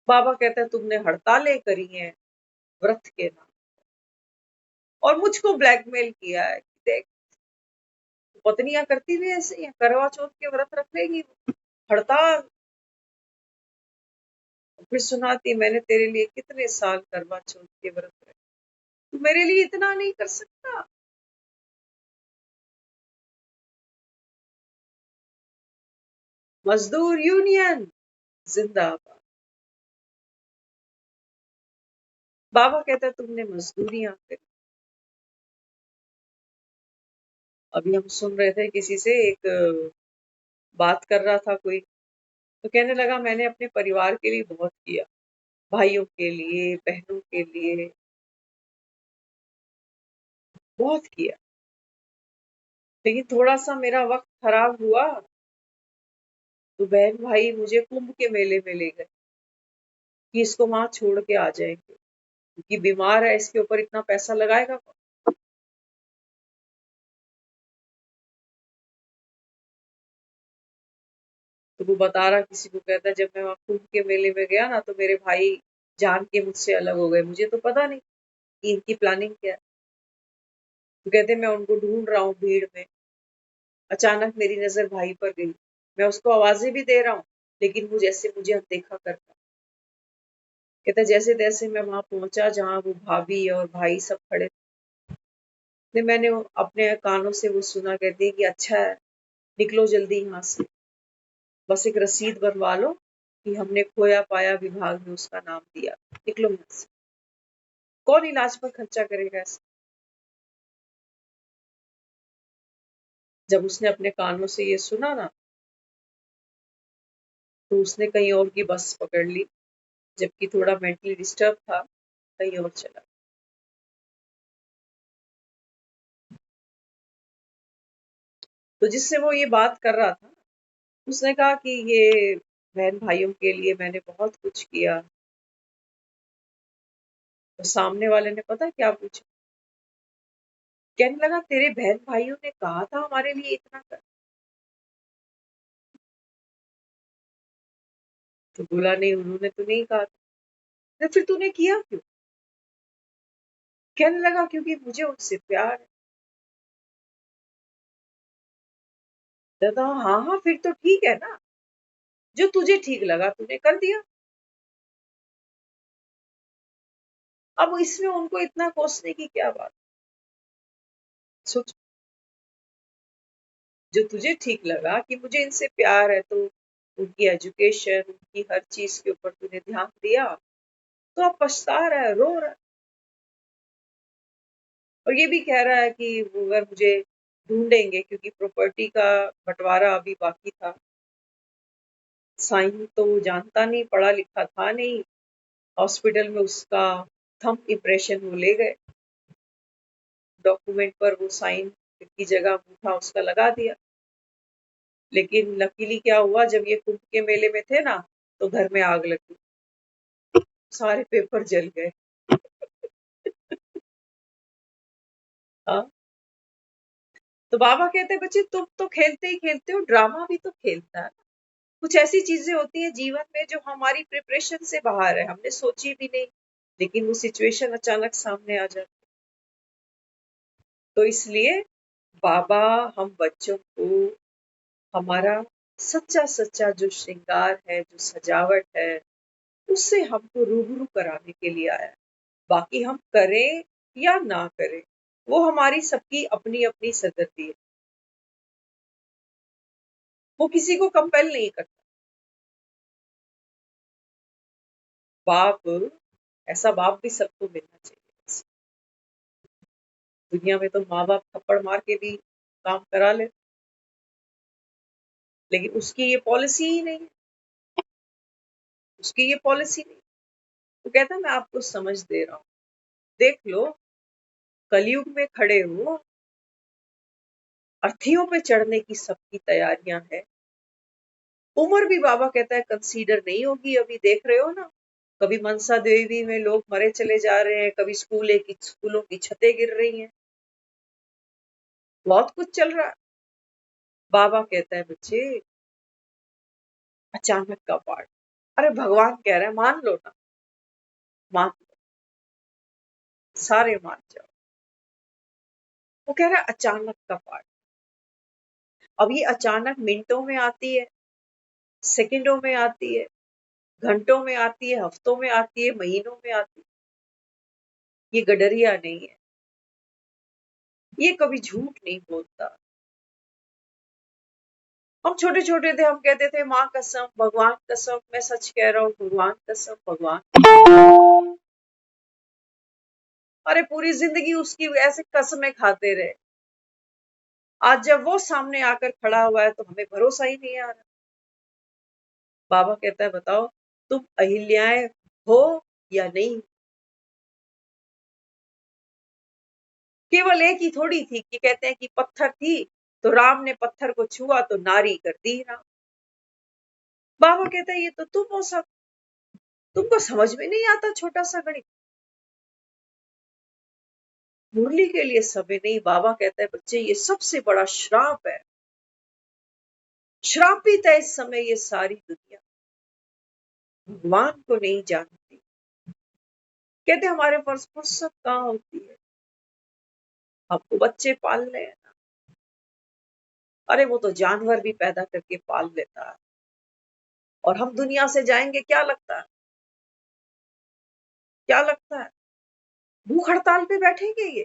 बाबा कहते हैं तुमने हड़तालें करी हैं व्रत के नाम और मुझको ब्लैकमेल किया है। देख, पत्नियां करती भी ऐसे ही हैं, करवा चौथ के व्रत रख लेगी हड़ताल, फिर सुनाती मैंने तेरे लिए कितने साल करवा चौथ के व्रत रखे, तू मेरे लिए इतना नहीं कर सकता। मजदूर यूनियन जिंदाबाद। बाबा कहता है तुमने मजदूरियां करी। अभी हम सुन रहे थे किसी से, एक बात कर रहा था कोई, तो कहने लगा मैंने अपने परिवार के लिए बहुत किया, भाइयों के लिए, बहनों के लिए बहुत किया, लेकिन थोड़ा सा मेरा वक्त खराब हुआ तो बहन भाई मुझे कुंभ के मेले में ले गए कि इसको वहां छोड़ के आ जाएंगे, क्योंकि बीमार है, इसके ऊपर इतना पैसा लगाएगा कौन? तो वो बता रहा किसी को, कहता है जब मैं वहां कुंभ के मेले में गया ना तो मेरे भाई जान के मुझसे अलग हो गए, मुझे तो पता नहीं कि इनकी प्लानिंग क्या है। तो कहते मैं उनको ढूंढ रहा हूँ भीड़ में, अचानक मेरी नजर भाई पर गई, मैं उसको आवाजें भी दे रहा हूँ लेकिन वो जैसे मुझे अनदेखा करता। कहता जैसे तैसे मैं वहां पहुंचा जहां वो भाभी और भाई सब खड़े थे, मैंने अपने कानों से वो सुना, कहती है कि अच्छा है, निकलो जल्दी यहाँ से, बस एक रसीद बनवा लो कि हमने खोया पाया विभाग में उसका नाम दिया, निकलो यहाँ से। कौन इलाज पर खर्चा करेगा ऐसे? जब उसने अपने कानों से ये सुना ना तो उसने कहीं और की बस पकड़ ली, जबकि थोड़ा मेंटली डिस्टर्ब था, कहीं और चला। तो जिससे वो ये बात कर रहा था, उसने कहा कि ये बहन भाइयों के लिए मैंने बहुत कुछ किया। तो सामने वाले ने पता है क्या पूछा? कहने लगा तेरे बहन भाइयों ने कहा था हमारे लिए इतना कर। तो बोला नहीं, उन्होंने तो नहीं कहा था। तो फिर तूने किया क्यों? कहने लगा क्योंकि मुझे उनसे प्यार है। दादा हाँ हाँ, फिर तो ठीक है ना, जो तुझे ठीक लगा तूने कर दिया। अब इसमें उनको इतना कोसने की क्या बात? सोच, जो तुझे ठीक लगा कि मुझे इनसे प्यार है तो उनकी एजुकेशन, उनकी हर चीज के ऊपर तूने ध्यान दिया, तो अब पछता रहा है, रो रहा है, और ये भी कह रहा है कि वो अगर मुझे ढूंढेंगे, क्योंकि प्रॉपर्टी का बंटवारा अभी बाकी था, साइन तो वो जानता नहीं, पढ़ा लिखा था नहीं, हॉस्पिटल में उसका थंब इम्प्रेशन वो ले गए, डॉक्यूमेंट पर वो साइन की जगह अंगूठा उसका लगा दिया। लेकिन लकीली क्या हुआ, जब ये कुंभ के मेले में थे ना तो घर में आग लगी, सारे पेपर जल गए। हाँ, तो बाबा कहते हैं बच्चे तुम तो खेलते ही खेलते हो, ड्रामा भी तो खेलता है। कुछ ऐसी चीजें होती है जीवन में जो हमारी प्रिपरेशन से बाहर है, हमने सोची भी नहीं, लेकिन वो सिचुएशन अचानक सामने आ जाती। तो इसलिए बाबा हम बच्चों को हमारा सच्चा सच्चा जो श्रृंगार है, जो सजावट है, उससे हमको रूबरू कराने के लिए आया है। बाकी हम करें या ना करें, वो हमारी सबकी अपनी अपनी सदती है। वो किसी को कंपेल नहीं करता। बाप, ऐसा बाप भी सबको मिलना चाहिए। दुनिया में तो माँ बाप थप्पड़ मार के भी काम करा ले, लेकिन उसकी ये पॉलिसी ही नहीं है। उसकी ये पॉलिसी नहीं। तो कहता है मैं आपको समझ दे रहा हूँ, देख लो, कलयुग में खड़े हो, अर्थियों पे चढ़ने की सबकी तैयारियां है। उम्र भी बाबा कहता है कंसीडर नहीं होगी। अभी देख रहे हो ना, कभी मनसा देवी में लोग मरे चले जा रहे हैं, कभी स्कूलों की छतें गिर रही हैं, बहुत कुछ चल रहा है। बाबा कहता है बच्चे, अचानक का पाठ, अरे भगवान कह रहे हैं मान लो ना, मान लो, सारे मान जाओ। वो कह रहा है अचानक का पाठ। अब ये अचानक मिनटों में आती है, सेकंडों में आती है, घंटों में आती है, हफ्तों में आती है, महीनों में आती है। ये गडरिया नहीं है, ये कभी झूठ नहीं बोलता। हम छोटे छोटे थे, हम कहते थे माँ कसम, भगवान कसम, मैं सच कह रहा हूँ, भगवान कसम, भगवान। अरे पूरी जिंदगी उसकी ऐसे कसमें खाते रहे। आज जब वो सामने आकर खड़ा हुआ है तो हमें भरोसा ही नहीं आ रहा। बाबा कहता है बताओ, तुम अहिल्याएं हो या नहीं। केवल एक ही थोड़ी थी कि कहते हैं कि पत्थर थी तो राम ने पत्थर को छुआ तो नारी कर दी राम। बाबा कहता है ये तो तुम हो सब, तुमको समझ में नहीं आता छोटा सा गणित। मुरली के लिए समय नहीं। बाबा कहता है बच्चे ये सबसे बड़ा श्राप है, श्रापित है इस समय ये सारी दुनिया, भगवान को नहीं जानती। कहते हमारे पास फुर्सत कहाँ होती है, हमको बच्चे पालने हैं ना। अरे वो तो जानवर भी पैदा करके पाल लेता है, और हम दुनिया से जाएंगे क्या लगता है, क्या लगता है भूख हड़ताल पे बैठेंगे ये?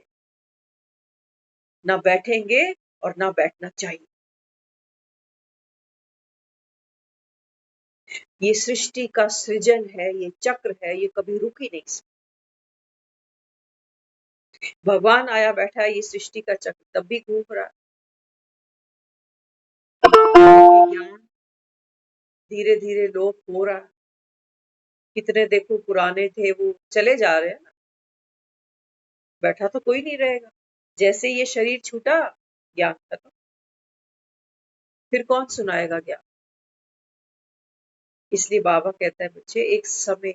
ना बैठेंगे और ना बैठना चाहिए। ये सृष्टि का सृजन है, ये चक्र है, ये कभी रुक ही नहीं सकता। भगवान आया बैठा है, ये सृष्टि का चक्र तब भी घूम रहा है। ज्ञान धीरे धीरे लोप हो रहा है। कितने देखो पुराने थे वो चले जा रहे हैं ना, बैठा तो कोई नहीं रहेगा। जैसे ये शरीर छूटा, ज्ञान खत्म, फिर कौन सुनाएगा ज्ञान। इसलिए बाबा कहता है बच्चे एक समय,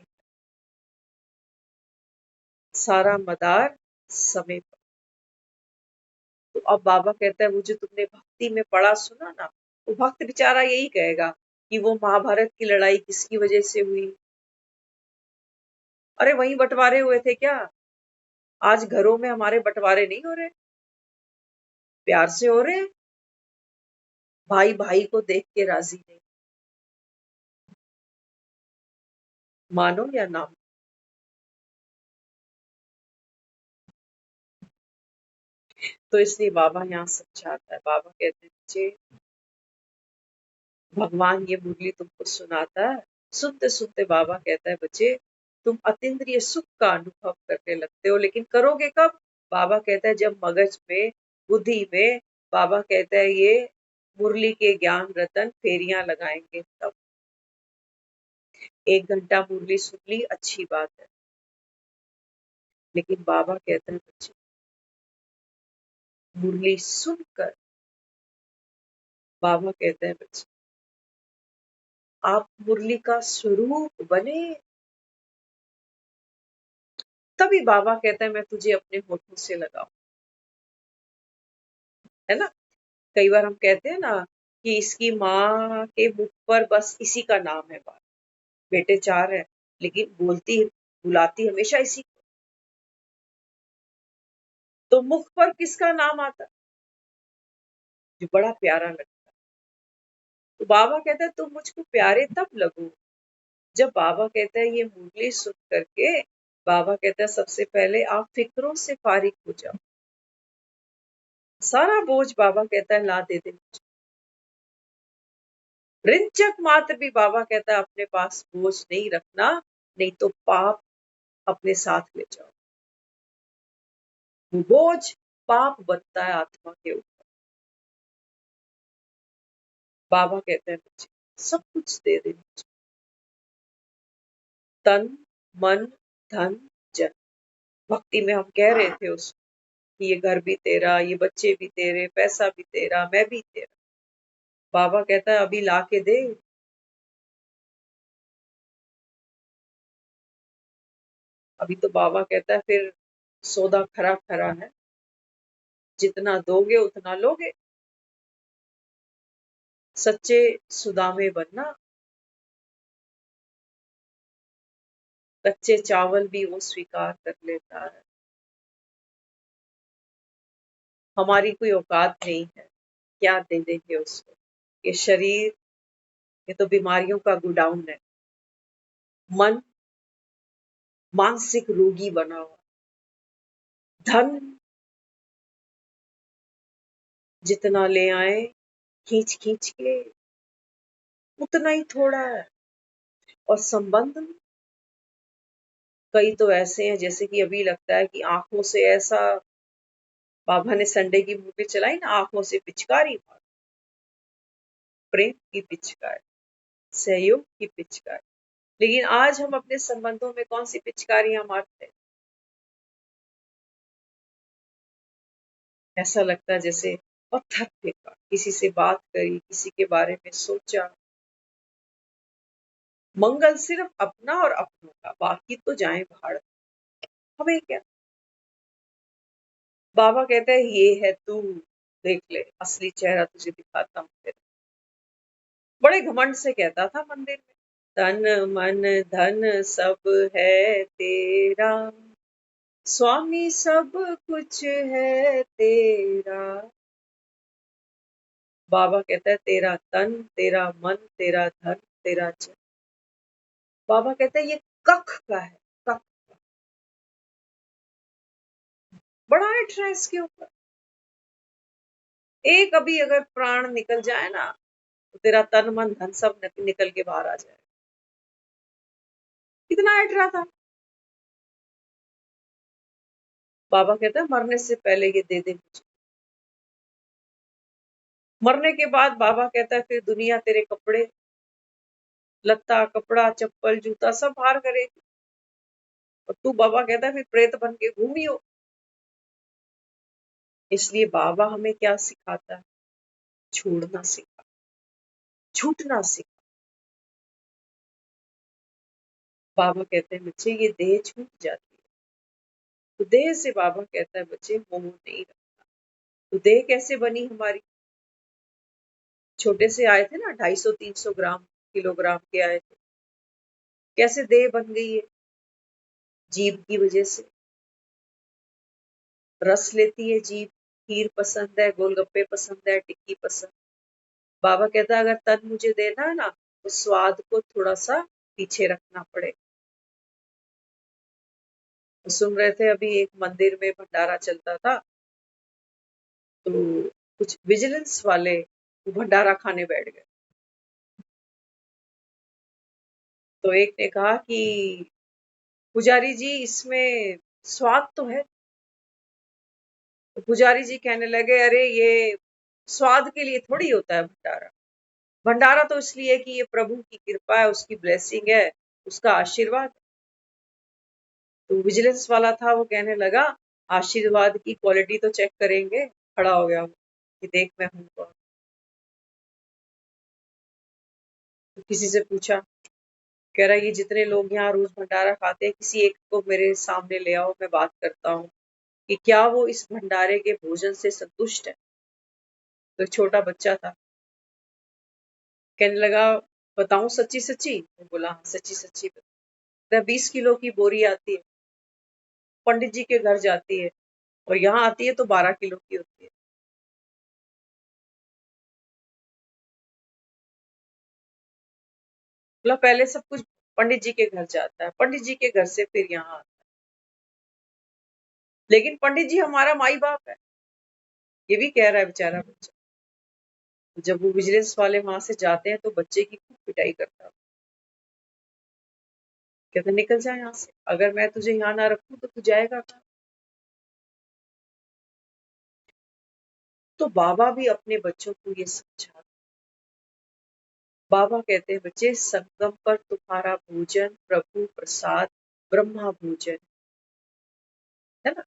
सारा मदार समय पर। तो अब बाबा कहता है वो जो तुमने भक्ति में पढ़ा सुना ना, वो भक्त बेचारा यही कहेगा कि वो महाभारत की लड़ाई किसकी वजह से हुई। अरे वही बंटवारे हुए थे क्या? आज घरों में हमारे बंटवारे नहीं हो रहे, प्यार से हो रहे हैं। भाई भाई को देख के राजी नहीं, मानो या ना। तो इसलिए बाबा यहाँ समझाता है। बाबा कहते हैं बच्चे, भगवान ये मुरली तुमको सुनाता है, सुनते सुनते बाबा कहता है बच्चे तुम अतीन्द्रिय सुख का अनुभव करने लगते हो, लेकिन करोगे कब? बाबा कहता है जब मगज में, बुद्धि में, बाबा कहता है ये मुरली के ज्ञान रतन फेरियां लगाएंगे तब। 1 घंटा मुरली सुन ली अच्छी बात है, लेकिन बाबा कहता है बच्चे मुरली सुनकर, बाबा कहते हैं बच्चे आप मुरली का स्वरूप बने, तभी बाबा कहता है मैं तुझे अपने होठों से लगाऊं। है ना? कई बार हम कहते हैं ना कि इसकी माँ के मुख पर बस इसी का नाम है, बात बेटे 4 है, लेकिन बोलती बुलाती हमेशा इसी को। तो मुख पर किसका नाम आता? जो बड़ा प्यारा लगता। तो बाबा कहता है तुम मुझको प्यारे तब लगो जब बाबा कहता है ये मुरली सुन करके, बाबा कहता है सबसे पहले आप फिक्रों से फारिग हो जाओ। सारा बोझ बाबा कहता है ला दे दे मुझे। रिंचक मात्र भी बाबा कहता है अपने पास बोझ नहीं रखना, नहीं तो पाप अपने साथ ले जाओ। बोझ पाप बनता है आत्मा के ऊपर। बाबा कहते हैं मुझे सब कुछ दे दे मुझे, तन मन धन जन। भक्ति में हम कह रहे थे उसको कि ये घर भी तेरा, ये बच्चे भी तेरे, पैसा भी तेरा, मैं भी तेरा। बाबा कहता है अभी ला के दे। अभी तो बाबा कहता है फिर सौदा खरा खरा है, जितना दोगे उतना लोगे। सच्चे सुदामे बनना, कच्चे चावल भी वो स्वीकार कर लेता है। हमारी कोई औकात नहीं है, क्या दे देंगे उसको। ये शरीर, ये तो बीमारियों का गोडाउन है। मन मानसिक रोगी बना हुआ। धन जितना ले आए खींच खींच के, उतना ही थोड़ा है। और संबंध कई तो ऐसे हैं जैसे कि अभी लगता है कि आंखों से ऐसा, बाबा ने संडे की मूवी चलाई ना, आंखों से पिचकारी मार, प्रेम की पिचकारी, सहयोग की पिचकारी। लेकिन आज हम अपने संबंधों में कौन सी पिचकारियां मारते हैं? ऐसा लगता है जैसे पत्थर फेंका, किसी से बात करी, किसी के बारे में सोचा। मंगल सिर्फ अपना और अपनों का, बाकी तो जाए भाड़, हमें क्या। बाबा कहते हैं ये है तू, देख ले असली चेहरा तुझे दिखाता हूँ तेरा। बड़े घमंड से कहता था मंदिर में, तन मन धन सब है तेरा, स्वामी सब कुछ है तेरा। बाबा कहता है तेरा तन, तेरा मन, तेरा धन, तेरा जन। बाबा कहता है ये कख का है, कख। बड़ा अट रहा है इसके ऊपर। एक अभी अगर प्राण निकल जाए ना, तो तेरा तन मन धन सब निकल के बाहर आ जाए। कितना अट रहा था। बाबा कहता है मरने से पहले ये दे दे मुझे। मरने के बाद बाबा कहता है फिर दुनिया तेरे कपड़े लत्ता, कपड़ा, चप्पल, जूता सब बाहर करेगी, और तू बाबा कहता है फिर प्रेत बन के घूमियो। इसलिए बाबा हमें क्या सिखाता है? छोड़ना सिखा, छूटना सिखा। बाबा कहते हैं बच्चे ये देह छूट जाती है। तो देह से बाबा कहता है बच्चे मोह नहीं रखना। तो देह कैसे बनी हमारी? छोटे से आए थे ना, 250-300 ग्राम किलोग्राम के आए थे। कैसे देह बन गई है? जीभ की वजह से। रस लेती है जीभ, खीर पसंद है, गोलगप्पे पसंद है, टिक्की पसंद। बाबा कहता है अगर तन मुझे देना है ना, तो स्वाद को थोड़ा सा पीछे रखना पड़ेगा। तो सुन रहे थे अभी एक मंदिर में भंडारा चलता था, तो कुछ विजिलेंस वाले वो भंडारा खाने बैठ गए। तो एक ने कहा कि पुजारी जी इसमें स्वाद तो है। तो पुजारी जी कहने लगे अरे ये स्वाद के लिए थोड़ी होता है भंडारा। भंडारा तो इसलिए है कि ये प्रभु की कृपा है, उसकी ब्लेसिंग है, उसका आशीर्वाद। तो विजिलेंस वाला था, वो कहने लगा आशीर्वाद की क्वालिटी तो चेक करेंगे। खड़ा हो गया वो कि देख मैं हूं कौन। तो किसी से पूछा, कह रहा ये जितने लोग यहाँ रोज भंडारा खाते हैं किसी एक को मेरे सामने ले आओ, मैं बात करता हूँ कि क्या वो इस भंडारे के भोजन से संतुष्ट है। तो एक छोटा बच्चा था, कहने लगा बताऊं सच्ची सच्ची? मैं बोला हाँ सच्ची सच्ची बता। 20 किलो की बोरी आती है, पंडित जी के घर जाती है, और यहाँ आती है तो 12 किलो की होती है। मतलब पहले सब कुछ पंडित जी के घर जाता है, पंडित जी के घर से फिर यहाँ आता है। लेकिन पंडित जी हमारा माई बाप है, ये भी कह रहा है बेचारा बच्चा। जब वो विजिलेंस वाले वहां से जाते हैं तो बच्चे की खूब पिटाई करता है, कहते निकल जा यहाँ से, अगर मैं तुझे यहाँ ना रखूं तो तू जाएगा कहाँ? तो बाबा भी अपने बच्चों को ये समझा। बाबा कहते हैं बच्चे, संगम पर तुम्हारा भोजन प्रभु प्रसाद ब्रह्मा भोजन, है ना।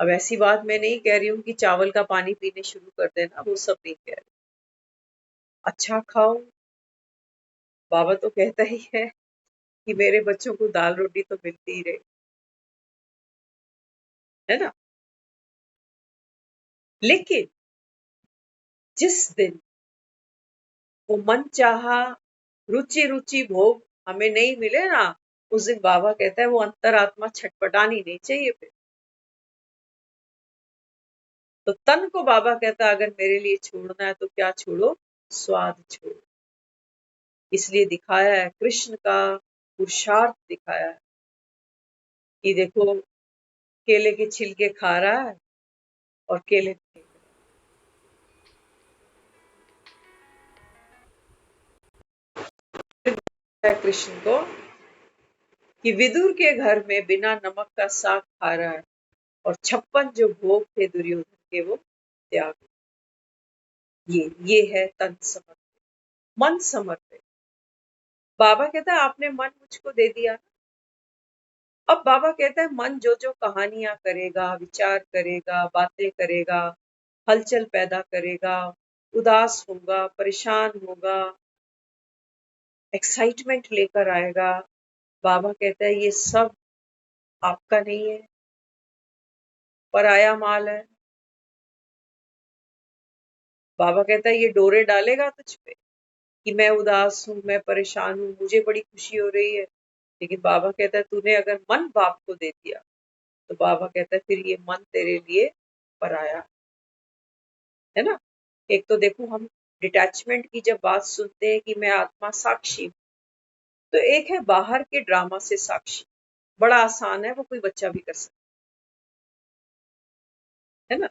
अब ऐसी बात मैं नहीं कह रही हूँ कि चावल का पानी पीने शुरू कर देना, वो सब नहीं कह रही। अच्छा खाओ। बाबा तो कहता ही है कि मेरे बच्चों को दाल रोटी तो मिलती ही रहे, है ना। लेकिन जिस दिन वो मन चाहा रुचि रुचि भोग हमें नहीं मिले ना, उस दिन बाबा कहता है वो अंतरात्मा छटपटानी नहीं चाहिए फिर। तो तन को बाबा कहता है अगर मेरे लिए छोड़ना है तो क्या छोड़ो, स्वाद छोड़ो। इसलिए दिखाया है कृष्ण का पुरुषार्थ दिखाया है कि देखो केले के छिलके खा रहा है और केले है कृष्ण को कि विदुर के घर में बिना नमक का साग खा रहा है, और 56 जो भोग थे दुर्योधन के वो त्याग। ये है तन समर्पित, मन समर्पित। बाबा कहता है आपने मन मुझको दे दिया। अब बाबा कहता है मन जो जो कहानियां करेगा, विचार करेगा, बातें करेगा, हलचल पैदा करेगा, उदास होगा, परेशान होगा, एक्साइटमेंट लेकर आएगा, बाबा कहता है ये सब आपका नहीं है, पराया माल है। बाबा कहता है ये डोरे डालेगा तुझ पे कि मैं उदास हूं, मैं परेशान हूं, मुझे बड़ी खुशी हो रही है। लेकिन बाबा कहता है तूने अगर मन बाप को दे दिया, तो बाबा कहता है फिर ये मन तेरे लिए पराया, है ना। एक तो देखो हम डिटैचमेंट की जब बात सुनते हैं कि मैं आत्मा साक्षी हूँ, तो एक है बाहर के ड्रामा से साक्षी, बड़ा आसान है, वो कोई बच्चा भी कर सकता है ना।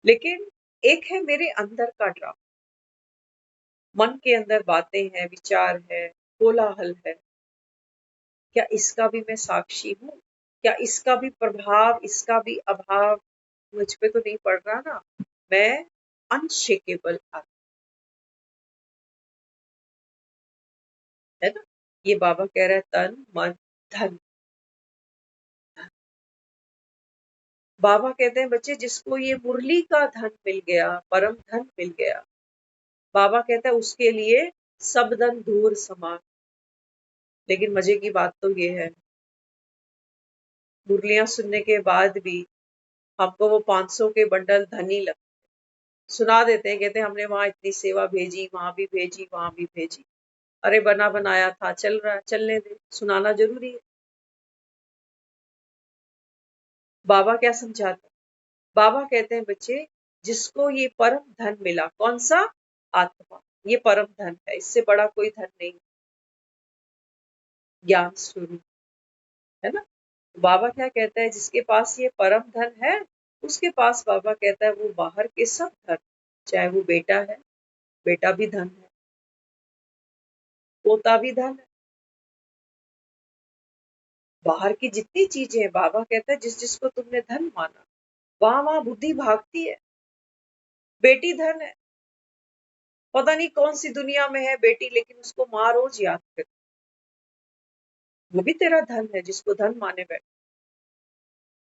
लेकिन एक है मेरे अंदर का ड्रामा, मन के अंदर बातें हैं, विचार है, कोलाहल है, क्या इसका भी मैं साक्षी हूँ? क्या इसका भी प्रभाव, इसका भी अभाव मुझ पे तो नहीं पड़ रहा ना? मैं अनशेकेबल आत्मा, है ना। ये बाबा कह रहा है तन मन धन। बाबा कहते हैं बच्चे जिसको ये मुरली का धन मिल गया, परम धन मिल गया, बाबा कहता है उसके लिए सब धन धूर समान। लेकिन मजे की बात तो ये है, मुरलियां सुनने के बाद भी हमको वो 500 के बंडल धन ही लगते, सुना देते हैं, कहते हैं हमने वहां इतनी सेवा भेजी, वहां भी भेजी, वहां भी भेजी। अरे बना बनाया था, चल रहा है, चलने दे, सुनाना जरूरी है। बाबा क्या समझाते हैं? बाबा कहते हैं बच्चे जिसको ये परम धन मिला, कौन सा? आत्मा। ये परम धन है, इससे बड़ा कोई धन नहीं। ज्ञान स्वरूप, है ना। बाबा क्या कहता है जिसके पास ये परम धन है, उसके पास बाबा कहता है वो बाहर के सब धन, चाहे वो बेटा है, बेटा भी धन है, पोता भी धन है, बाहर की जितनी चीजें हैं, बाबा कहता है जिस जिसको तुमने धन माना, वहां वहां बुद्धि भागती है। बेटी धन है, पता नहीं कौन सी दुनिया में है बेटी, लेकिन उसको माँ रोज याद करती, वो भी तेरा धन है जिसको धन माने बैठे।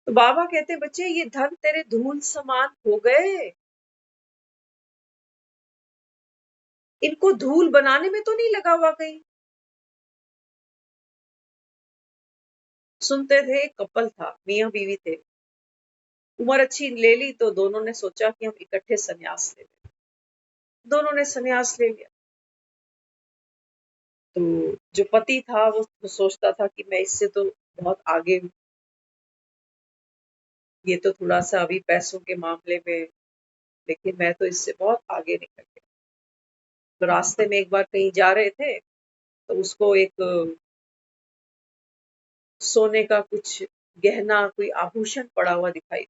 तो बाबा कहते बच्चे ये धन तेरे धूल समान हो गए, इनको धूल बनाने में तो नहीं लगा हुआ कहीं। सुनते थे एक कपल था, मियाँ बीवी थे, उम्र अच्छी ले ली तो दोनों ने सोचा कि हम इकट्ठे संन्यास ले लें। दोनों ने संन्यास ले लिया। तो जो पति था वो सोचता था कि मैं इससे तो बहुत आगे हूँ, ये तो थोड़ा सा अभी पैसों के मामले में, लेकिन मैं तो इससे बहुत आगे निकल गया। तो रास्ते में एक बार कहीं जा रहे थे तो उसको एक सोने का कुछ गहना, कोई आभूषण पड़ा हुआ दिखाई।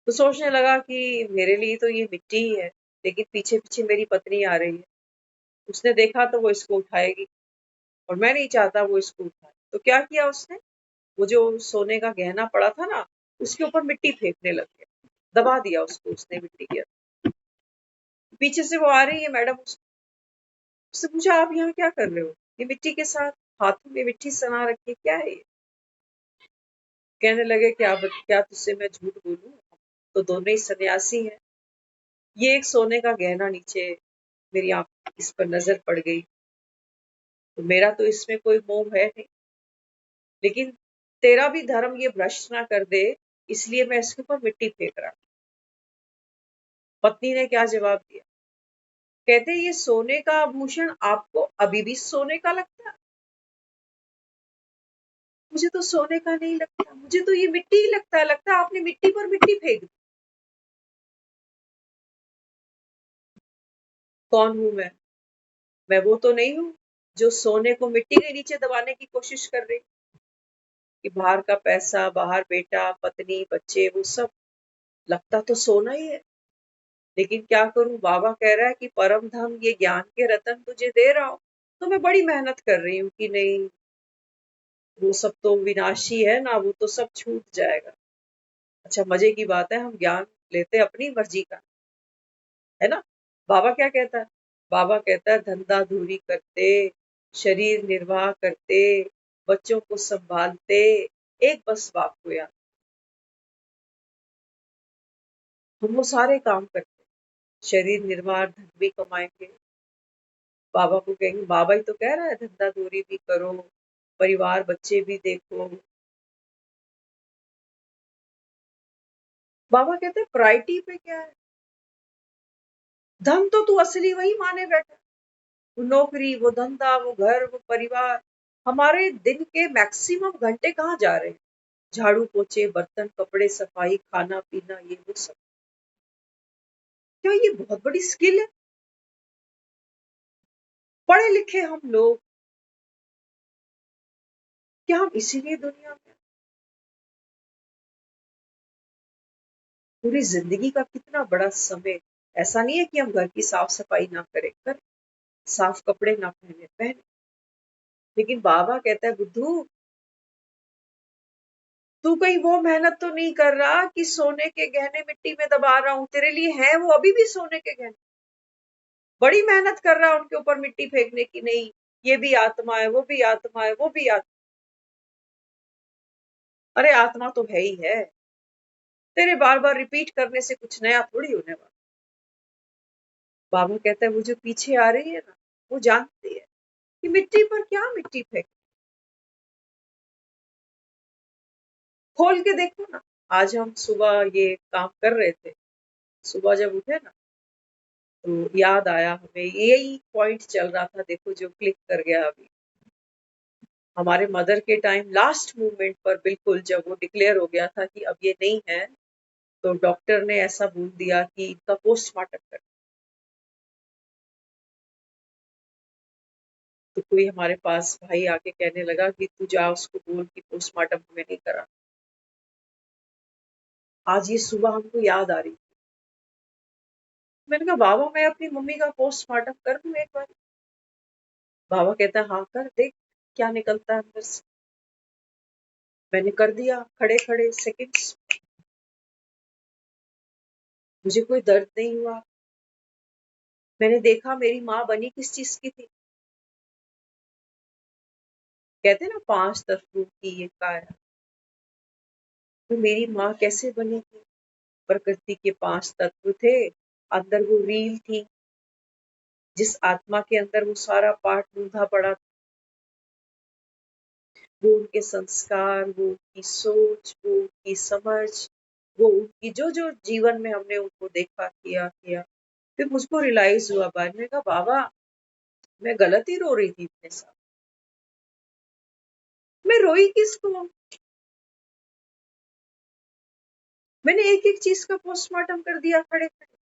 तो सोचने लगा कि मेरे लिए तो ये मिट्टी ही है, लेकिन पीछे पीछे मेरी पत्नी आ रही है, उसने देखा तो वो इसको उठाएगी और मैं नहीं चाहता वो इसको उठाए। तो क्या किया उसने, वो जो सोने का गहना पड़ा था ना, उसके ऊपर मिट्टी फेंकने लग गया, दबा दिया उसको उसने मिट्टी के अंदर। पीछे से वो आ रही है मैडम, उससे पूछा आप यहाँ क्या कर रहे हो, ये मिट्टी के साथ हाथों में मिट्टी सना रखी है, क्या है ये? कहने लगे क्या तुझसे मैं झूठ बोलूं, तो दोनों ही सन्यासी हैं। ये एक सोने का गहना नीचे मेरी आंख इस पर नजर पड़ गई, तो मेरा तो इसमें कोई मोह है नहीं, लेकिन तेरा भी धर्म ये भ्रष्ट ना कर दे, इसलिए मैं इसके ऊपर मिट्टी फेंक रहा। पत्नी ने क्या जवाब दिया, कहते ये सोने का आभूषण आपको अभी भी सोने का लगता है? मुझे तो सोने का नहीं लगता, मुझे तो ये मिट्टी ही लगता है आपने मिट्टी पर मिट्टी फेंक दी। कौन हूं मैं वो तो नहीं हूं जो सोने को मिट्टी के नीचे दबाने की कोशिश कर रही, कि बाहर का पैसा, बाहर बेटा, पत्नी, बच्चे, वो सब लगता तो सोना ही है, लेकिन क्या करूं, बाबा कह रहा है कि परम धन ये ज्ञान के रतन तुझे दे रहा हूं, तो मैं बड़ी मेहनत कर रही हूँ कि नहीं, वो सब तो विनाशी है ना, वो तो सब छूट जाएगा। अच्छा, मजे की बात है, हम ज्ञान लेते अपनी मर्जी का, है ना? बाबा क्या कहता है, बाबा कहता है धंधा धूरी करते, शरीर निर्वाह करते, बच्चों को संभालते, एक बस बाप को याद। हम वो सारे काम करते, शरीर निर्वाह, धन भी कमाएंगे, बाबा को कहेंगे, बाबा ही तो कह रहा है धंधा दूरी भी करो, परिवार बच्चे भी देखो। बाबा कहते हैं प्रायोरिटी पे क्या है, धन तो तू असली वही माने बैठा, वो नौकरी, वो धंधा, वो घर, वो परिवार, हमारे दिन के मैक्सिमम घंटे कहाँ जा रहे हैं, झाड़ू पोछे, बर्तन, कपड़े, सफाई, खाना पीना, ये वो सब। क्या ये बहुत बड़ी स्किल है? पढ़े लिखे हम लोग, क्या हम इसीलिए दुनिया में, पूरी जिंदगी का कितना बड़ा समय, ऐसा नहीं है कि हम घर की साफ सफाई ना करें, कर, साफ कपड़े ना पहने, पहने, लेकिन बाबा कहता है बुद्धू, तू कहीं वो मेहनत तो नहीं कर रहा कि सोने के गहने मिट्टी में दबा रहा हूं, तेरे लिए है वो अभी भी सोने के गहने, बड़ी मेहनत कर रहा है उनके ऊपर मिट्टी फेंकने की, नहीं ये भी आत्मा है, वो भी आत्मा है, वो भी आत्मा। अरे आत्मा तो है ही है, तेरे बार बार रिपीट करने से कुछ नया थोड़ी होने वाला। बाबा कहता है वो जो पीछे आ रही है ना, वो जानती है कि मिट्टी पर क्या मिट्टी फेंक, खोल के देखो ना। आज हम सुबह ये काम कर रहे थे, सुबह जब उठे ना, तो याद आया हमें, यही पॉइंट चल रहा था, देखो जो क्लिक कर गया अभी, हमारे मदर के टाइम लास्ट मूवमेंट पर, बिल्कुल जब वो डिक्लेयर हो गया था कि अब ये नहीं है, तो डॉक्टर ने ऐसा बोल दिया कि इनका पोस्टमार्टम कर। तो कोई हमारे पास भाई आके कहने लगा कि तू जा उसको बोल कि पोस्टमार्टम हमें नहीं करा। आज ये सुबह हमको याद आ रही, मैंने कहा बाबा मैं अपनी मम्मी का पोस्टमार्टम कर दूं एक बार? बाबा कहता है हाँ कर देख क्या निकलता है अंदर से। मैंने कर दिया, खड़े खड़े सेकंड्स, मुझे कोई दर्द नहीं हुआ। मैंने देखा मेरी माँ बनी किस चीज की थी, कहते हैं ना 5 तत्वों की ये काया, तो मेरी माँ कैसे बनी थी, प्रकृति के 5 तत्व थे, अंदर वो रील थी, जिस आत्मा के अंदर वो सारा पाठ बूंदा पड़ा, वो उनके संस्कार, वो उनकी सोच, वो उनकी समझ, वो उनकी जो जो जीवन में हमने उनको देखा, किया किया, फिर मुझको रियलाइज हुआ बाद में, कहा बाबा मैं गलत ही रो रही थी इतने साल। मैं रोई किसको? मैंने एक एक चीज का पोस्टमार्टम कर दिया खड़े खड़े।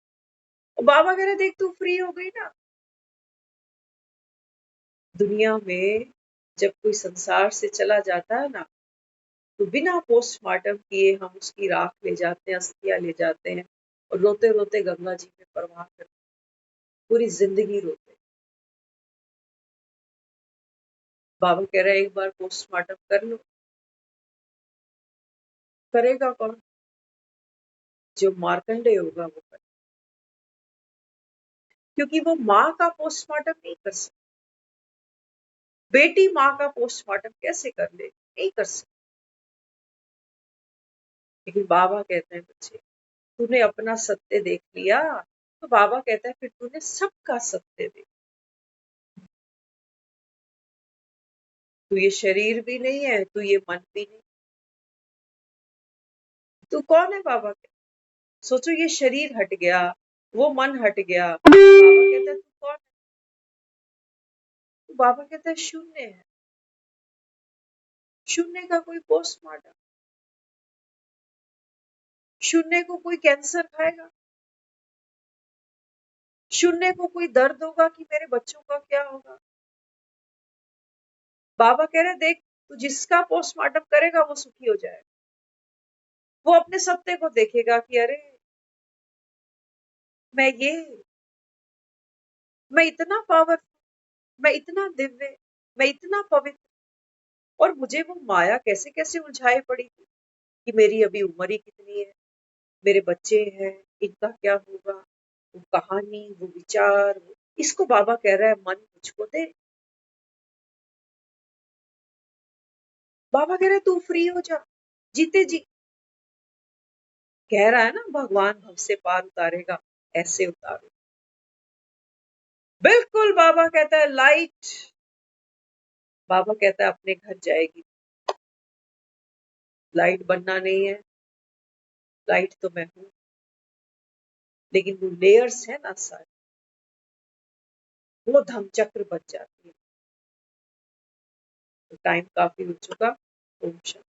और बाबा कह रहे देख तू फ्री हो गई ना। दुनिया में जब कोई संसार से चला जाता है ना, तो बिना पोस्टमार्टम किए हम उसकी राख ले जाते हैं, अस्थियां ले जाते हैं और रोते रोते गंगा जी में प्रवाह करते हैं। पूरी जिंदगी रोते हैं। बाबा कह रहा है एक बार पोस्टमार्टम कर लो। करेगा कौन? जो मार्कंडेय होगा वो करे, क्योंकि वो माँ का पोस्टमार्टम नहीं कर सकती। बेटी माँ का पोस्टमार्टम कैसे कर ले? नहीं कर सकती। लेकिन बाबा कहते हैं बच्चे, तूने अपना सत्य देख लिया, तो बाबा कहता है फिर तूने सबका सत्य देख। तू ये शरीर भी नहीं है, तू ये मन भी नहीं। तू कौन है बाबा के? सोचो ये शरीर हट गया, वो मन हट गया, बाबा कहता है तू कौन है? तो बाबा कहता है शून्य है। शून्य का कोई पोस्टमार्टम? शून्य को कोई कैंसर खाएगा? शून्य को कोई दर्द होगा कि मेरे बच्चों का क्या होगा? बाबा कह रहे देख, तू जिसका पोस्टमार्टम करेगा वो सुखी हो जाएगा। वो अपने सत्य को देखेगा कि अरे मैं ये, मैं इतना पावरफुल, मैं इतना दिव्य, मैं इतना पवित्र, और मुझे वो माया कैसे कैसे उलझाए पड़ी थी कि मेरी अभी उम्र ही कितनी है, मेरे बच्चे हैं, इनका क्या होगा, वो कहानी, वो विचार। इसको बाबा कह रहा है मन मुझको दे। बाबा कह रहा है तू फ्री हो जा, जीते जी। कह रहा है ना भगवान भव से पार उतारेगा, ऐसे उतारो। बिल्कुल बाबा कहता है लाइट। बाबा कहता है अपने घर जाएगी। लाइट बनना नहीं है, लाइट तो मैं हूं, लेकिन वो लेयर्स है ना सारी, वो धम्मचक्र बच जाती है। तो टाइम काफी हो चुका। ओम शांति।